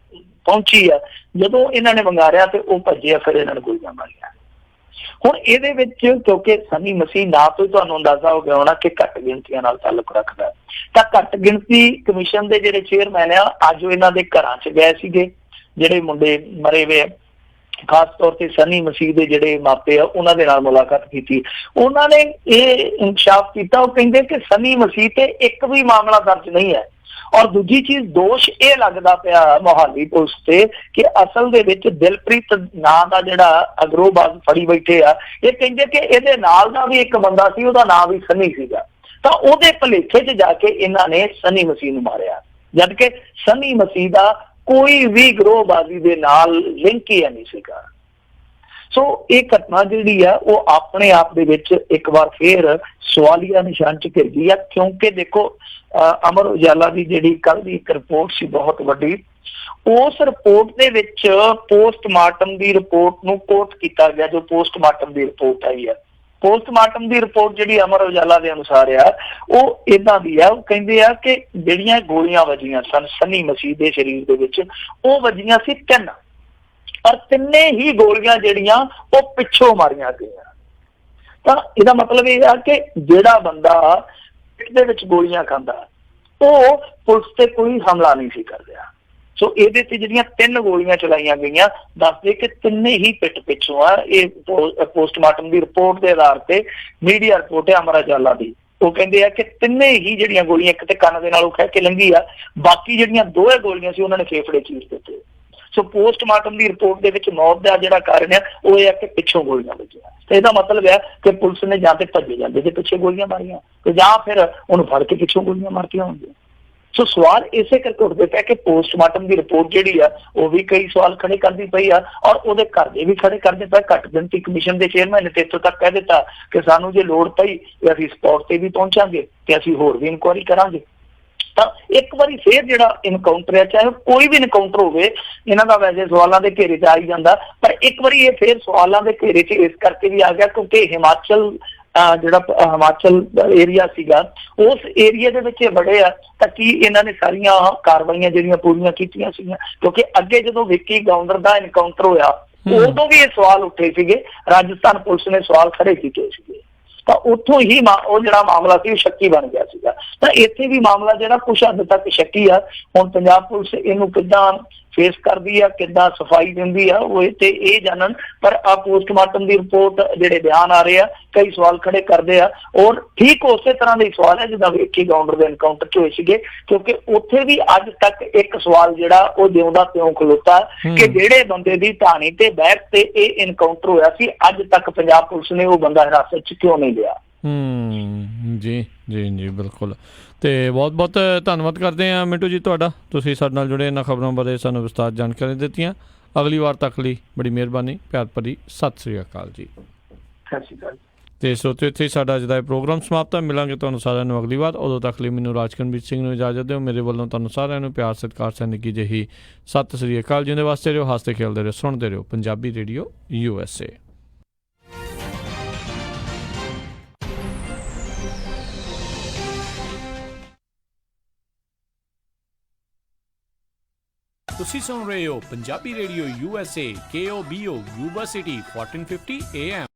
Speaker 2: ਪਹੁੰਚੀ ਆ, ਜਦੋਂ ਇਹਨਾਂ ਨੇ ਵੰਗਾਰਿਆ ਤੇ ਉਹ ਭੱਜੇ, ਫਿਰ ਇਹਨਾਂ ਨੂੰ ਗੋਲੀਆਂ ਮਾਰੀਆਂ। ਹੁਣ ਇਹਦੇ ਵਿੱਚ ਕਿਉਂਕਿ ਸਨੀ ਮਸੀਹ ਨਾਂ ਤੋਂ ਤੁਹਾਨੂੰ ਅੰਦਾਜ਼ਾ ਹੋ ਗਿਆ ਹੋਣਾ ਕਿ ਘੱਟ ਗਿਣਤੀਆਂ ਨਾਲ ਤਾਲੁਕ ਰੱਖਦਾ, ਤਾਂ ਘੱਟ ਗਿਣਤੀ ਕਮਿਸ਼ਨ ਦੇ ਜਿਹੜੇ ਚੇਅਰਮੈਨ ਆ, ਅੱਜ ਇਹਨਾਂ ਦੇ ਘਰਾਂ 'ਚ ਗਏ ਸੀਗੇ ਜਿਹੜੇ ਮੁੰਡੇ ਮਰੇ ਹੋਏ, ਖਾਸ ਤੌਰ ਤੇ ਸਨੀ ਮਸੀਹ ਦੇ ਜਿਹੜੇ ਮਾਪੇ ਆ ਉਹਨਾਂ ਦੇ ਨਾਲ ਮੁਲਾਕਾਤ ਕੀਤੀ। ਉਹਨਾਂ ਨੇ ਇਹ ਇਨਕਸ਼ਾਫ ਕੀਤਾ, ਉਹ ਕਹਿੰਦੇ ਕਿ ਸਨੀ ਮਸੀਹ ਤੇ ਇੱਕ ਵੀ ਮਾਮਲਾ ਦਰਜ ਨਹੀਂ ਹੈ। ਔਰ ਦੂਜੀ ਚੀਜ਼, ਦੋਸ਼ ਇਹ ਲੱਗਦਾ ਪਿਆ ਮੋਹਾਲੀ ਪੁਲਿਸ ਤੇ ਕਿ ਅਸਲ ਦੇ ਵਿੱਚ ਦਿਲਪ੍ਰੀਤ ਨਾਂ ਦਾ ਜਿਹੜਾ ਅਗਰੋਬਾਜ਼ ਫੜੀ ਬੈਠੇ ਆ, ਇਹ ਕਹਿੰਦੇ ਕਿ ਇਹਦੇ ਨਾਲ ਦਾ ਵੀ ਇੱਕ ਬੰਦਾ ਸੀ, ਉਹਦਾ ਨਾਮ ਵੀ ਸਨੀ ਸੀਗਾ, ਤਾਂ ਉਹਦੇ ਭੁਲੇਖੇ 'ਚ ਜਾ ਕੇ ਇਹਨਾਂ ਨੇ ਸਨੀ ਮਸੀਹ ਨੂੰ ਮਾਰਿਆ, ਜਦ ਕਿ ਸਨੀ ਮਸੀਹ ਦਾ ਕੋਈ ਵੀ ਗਰੋਹਬਾਜ਼ੀ ਦੇ ਨਾਲ ਲਿੰਕ ਹੀ ਨਹੀਂ ਸੀਗਾ। ਸੋ ਇਹ ਘਟਨਾ ਜਿਹੜੀ ਆ ਉਹ ਆਪਣੇ ਆਪ ਦੇ ਵਿੱਚ ਇੱਕ ਵਾਰ ਫੇਰ ਸਵਾਲੀਆ ਨਿਸ਼ਾਨ 'ਚ ਘਿਰ ਗਈ ਆ, ਕਿਉਂਕਿ ਦੇਖੋ ਅਮਰ ਉਜਾਲਾ ਦੀ ਜਿਹੜੀ ਕੱਲ ਦੀ ਇੱਕ ਰਿਪੋਰਟ ਸੀ ਬਹੁਤ ਵੱਡੀ, ਉਸ ਰਿਪੋਰਟ ਦੇ ਵਿੱਚ ਪੋਸਟਮਾਰਟਮ ਦੀ ਰਿਪੋਰਟ ਨੂੰ ਕੋਟ ਕੀਤਾ ਗਿਆ। ਜੋ ਪੋਸਟਮਾਰਟਮ ਦੀ ਰਿਪੋਰਟ ਆਈ ਆ, ਪੋਸਟਮਾਰਟਮ ਦੀ ਰਿਪੋਰਟ ਜਿਹੜੀ ਅਮਰ ਉਜਾਲਾ ਦੇ ਅਨੁਸਾਰ ਆ ਉਹ ਏਦਾਂ ਦੀ ਆ, ਉਹ ਕਹਿੰਦੇ ਆ ਕਿ ਜਿਹੜੀਆਂ ਗੋਲੀਆਂ ਵੱਜੀਆਂ ਸਨ ਸਨੀ ਮਸੀਹ ਦੇ ਸਰੀਰ ਦੇ ਵਿੱਚ, ਉਹ ਵੱਜੀਆਂ ਸੀ 3, ਪਰ ਤਿੰਨੇ ਹੀ ਗੋਲੀਆਂ ਜਿਹੜੀਆਂ ਉਹ ਪਿੱਛੋਂ ਮਾਰੀਆਂ ਗਈਆਂ। ਤਾਂ ਇਹਦਾ ਮਤਲਬ ਇਹ ਆ ਕਿ ਜਿਹੜਾ ਬੰਦਾ ਪਿੱਠ ਦੇ ਵਿੱਚ ਗੋਲੀਆਂ ਖਾਂਦਾ ਉਹ ਪੁਲਿਸ ਤੇ ਕੋਈ ਹਮਲਾ ਨਹੀਂ ਸੀ ਕਰ ਰਿਹਾ। ਸੋ ਇਹਦੇ ਤੇ ਜਿਹੜੀਆਂ 3 ਗੋਲੀਆਂ ਚਲਾਈਆਂ ਗਈਆਂ, ਦੱਸਦੇ ਕਿ ਤਿੰਨੇ ਹੀ ਪਿੱਠ ਪਿੱਛੋਂ ਆ। ਇਹ ਪੋਸਟਮਾਰਟਮ ਦੀ ਰਿਪੋਰਟ ਦੇ ਆਧਾਰ ਤੇ ਮੀਡੀਆ ਰਿਪੋਰਟ ਹੈ ਅਮਰ ਉਜਾਲਾ ਦੀ, ਉਹ ਕਹਿੰਦੇ ਆ ਕਿ ਤਿੰਨੇ ਹੀ ਜਿਹੜੀਆਂ ਗੋਲੀਆਂ, ਇੱਕ ਤੇ ਕੰਨ ਦੇ ਨਾਲ ਉਹ ਖਹਿ ਕੇ ਲੰਘੀ ਆ, ਬਾਕੀ ਜਿਹੜੀਆਂ 2 ਗੋਲੀਆਂ ਸੀ ਉਹਨਾਂ ਨੇ ਫੇਫੜੇ ਚੀਰ ਦਿੱਤੇ। ਸੋ ਪੋਸਟਮਾਰਟਮ ਦੀ ਰਿਪੋਰਟ ਦੇ ਵਿੱਚ ਮੌਤ ਦਾ ਜਿਹੜਾ ਕਾਰਨ ਹੈ ਉਹ ਇਹ ਹੈ ਕਿ ਪਿੱਛੋਂ ਗੋਲੀਆਂ ਵੱਜੀਆਂ। ਤੇ ਇਹਦਾ ਮਤਲਬ ਹੈ ਕਿ ਪੁਲਿਸ ਨੇ ਜਾਂ ਤੇ ਭੱਜੇ ਜਾਂਦੇ ਤੇ ਪਿੱਛੇ ਗੋਲੀਆਂ ਮਾਰੀਆਂ, ਤੇ ਜਾਂ ਫਿਰ ਉਹਨੂੰ ਫੜ ਕੇ ਪਿੱਛੋਂ ਗੋਲੀਆਂ ਮਾਰਤੀਆਂ ਹੋਣਗੀਆਂ। ਸੋ ਸਵਾਲ ਇਸੇ ਕਰਕੇ ਉੱਠਦੇ ਪਏ ਕਿ ਪੋਸਟਮਾਰਟਮ ਦੀ ਰਿਪੋਰਟ ਜਿਹੜੀ ਆ ਉਹ ਵੀ ਕਈ ਸਵਾਲ ਖੜੇ ਕਰਦੀ ਪਈ ਆ, ਔਰ ਉਹਦੇ ਘਰ ਦੇ ਵੀ ਖੜੇ ਕਰਦੇ ਪਏ। ਘੱਟ ਗਿਣਤੀ ਕਮਿਸ਼ਨ ਦੇ ਚੇਅਰਮੈਨ ਨੇ ਤੇ ਇੱਥੋਂ ਤੱਕ ਕਹਿ ਦਿੱਤਾ ਕਿ ਸਾਨੂੰ ਜੇ ਲੋੜ ਪਈ ਤੇ ਅਸੀਂ ਸਪੌਟ ਤੇ ਵੀ ਪਹੁੰਚਾਂਗੇ ਤੇ ਅਸੀਂ ਹੋਰ ਵੀ ਇਨਕੁਆਇਰੀ ਕਰਾਂਗੇ। ਤਾਂ ਇੱਕ ਵਾਰੀ ਫੇਰ ਜਿਹੜਾ ਇਨਕਾਊਂਟਰ ਹੈ, ਚਾਹੇ ਕੋਈ ਵੀ ਇਨਕਾਊਂਟਰ ਹੋਵੇ, ਇਹਨਾਂ ਦਾ ਵੈਸੇ ਸਵਾਲਾਂ ਦੇ ਘੇਰੇ 'ਚ ਆ ਹੀ ਜਾਂਦਾ, ਪਰ ਇੱਕ ਵਾਰੀ ਇਹ ਫੇਰ ਸਵਾਲਾਂ ਦੇ ਘੇਰੇ 'ਚ ਇਸ ਕਰਕੇ ਵੀ ਆ ਗਿਆ ਕਿਉਂਕਿ ਹਿਮਾਚਲ ਏਰੀਆ ਸੀਗਾ, ਉਸ ਏਰੀਆ ਦੇ ਵਿੱਚ ਇਹ ਬੜੇ ਆ, ਤਾਂ ਕੀ ਇਹਨਾਂ ਨੇ ਸਾਰੀਆਂ ਕਾਰਵਾਈਆਂ ਜਿਹੜੀਆਂ ਪੂਰੀਆਂ ਕੀਤੀਆਂ ਸੀਗੀਆਂ? ਕਿਉਂਕਿ ਅੱਗੇ ਜਦੋਂ ਵਿੱਕੀ ਗਾਉਂਡਰ ਦਾ ਇਨਕਾਊਂਟਰ ਹੋਇਆ ਉਦੋਂ ਵੀ ਇਹ ਸਵਾਲ ਉੱਠੇ ਸੀਗੇ, ਰਾਜਸਥਾਨ ਪੁਲਿਸ ਨੇ ਸਵਾਲ ਖੜੇ ਕੀਤੇ ਸੀਗੇ, ਤਾਂ ਉੱਥੋਂ ਹੀ ਉਹ ਜਿਹੜਾ ਮਾਮਲਾ ਸੀ ਉਹ ਸ਼ੱਕੀ ਬਣ ਗਿਆ ਸੀਗਾ। ਤਾਂ ਇੱਥੇ ਵੀ ਮਾਮਲਾ ਜਿਹੜਾ ਕੁਛ ਹੱਦ ਤੱਕ ਸ਼ੱਕੀ ਆ। ਹੁਣ ਪੰਜਾਬ ਪੁਲਿਸ ਇਹਨੂੰ ਕਿੱਦਾਂ ਫੇਸ ਕਰਦੀ ਆ, ਕਿੱਦਾਂ ਸਫਾਈ ਦਿੰਦੀ ਆ, ਉਹ ਤੇ ਇਹ ਜਾਣਨ। ਪਰ ਆ ਪੋਸਟਮਾਰਟਮ ਦੀ ਰਿਪੋਰਟ ਜਿਹੜੇ ਬਿਆਨ ਆ ਰਹੇ ਆ, ਕਈ ਸਵਾਲ ਖੜੇ ਕਰਦੇ ਆ, ਔਰ ਠੀਕ ਉਸੇ ਤਰ੍ਹਾਂ ਦੇ ਸਵਾਲ ਹੈ ਜਿੱਦਾਂ ਵਿੱਕੀ ਗਾਉਂਡਰ ਦੇ ਐਨਕਾਊਂਟਰ 'ਚ ਹੋਏ ਸੀਗੇ, ਕਿਉਂਕਿ ਉੱਥੇ ਵੀ ਅੱਜ ਤੱਕ ਇੱਕ ਸਵਾਲ ਜਿਹੜਾ ਉਹ ਜਿਉਂਦਾ ਤਿਉਂ ਖਲੋਤਾ ਕਿ ਜਿਹੜੇ ਬੰਦੇ ਦੀ ਢਾਣੀ ਤੇ ਬੈਠ ਤੇ ਇਹ ਐਨਕਾਊਂਟਰ ਹੋਇਆ ਸੀ, ਅੱਜ ਤੱਕ ਪੰਜਾਬ ਪੁਲਿਸ ਨੇ ਉਹ ਬੰਦਾ ਹਿਰਾਸਤ 'ਚ ਕਿਉਂ ਨਹੀਂ ਲਿਆ?
Speaker 1: ਜੀ ਜੀ ਜੀ ਬਿਲਕੁਲ। ਤੇ ਬਹੁਤ ਬਹੁਤ ਧੰਨਵਾਦ ਕਰਦੇ ਹਾਂ ਮਿੰਟੂ ਜੀ ਤੁਹਾਡਾ, ਤੁਸੀਂ ਸਾਡੇ ਨਾਲ ਜੁੜੇ ਇਹਨਾਂ ਖਬਰਾਂ ਬਾਰੇ ਸਾਨੂੰ ਵਿਸਤਾਰ ਜਾਣਕਾਰੀ ਦਿੱਤੀਆਂ। ਅਗਲੀ ਵਾਰ ਤੱਕ ਲਈ ਬੜੀ ਮਿਹਰਬਾਨੀ, ਪਿਆਰ ਭਰੀ ਸਤਿ ਸ੍ਰੀ ਅਕਾਲ ਜੀ।
Speaker 2: ਸਤਿ ਸ਼੍ਰੀ ਅਕਾਲ।
Speaker 1: ਤੇ ਸਰੋਤਿਓ, ਇੱਥੇ ਸਾਡਾ ਅੱਜ ਦਾ ਇਹ ਪ੍ਰੋਗਰਾਮ ਸਮਾਪਤ ਹੈ। ਮਿਲਾਂਗੇ ਤੁਹਾਨੂੰ ਸਾਰਿਆਂ ਨੂੰ ਅਗਲੀ ਵਾਰ। ਉਦੋਂ ਤੱਕ ਲਈ ਮੈਨੂੰ ਰਾਜਕਰਮਜੀਤ ਸਿੰਘ ਨੂੰ ਇਜਾਜ਼ਤ ਦਿਓ। ਮੇਰੇ ਵੱਲੋਂ ਤੁਹਾਨੂੰ ਸਾਰਿਆਂ ਨੂੰ ਪਿਆਰ ਸਤਿਕਾਰ ਸਨਿੱਕੀ ਜਿਹੀ ਸਤਿ ਸ੍ਰੀ ਅਕਾਲ। ਜਿਉਂਦੇ ਵਾਸਤੇ ਰਹੋ, ਹੱਸਦੇ ਖੇਡਦੇ ਰਹੋ, ਸੁਣਦੇ ਰਹੋ ਪੰਜਾਬੀ ਰੇਡੀਓ USA। ਤੁਸੀਂ ਸੁਣ ਰਹੇ ਹੋ Punjabi radio USA KOBO university 1450 AM।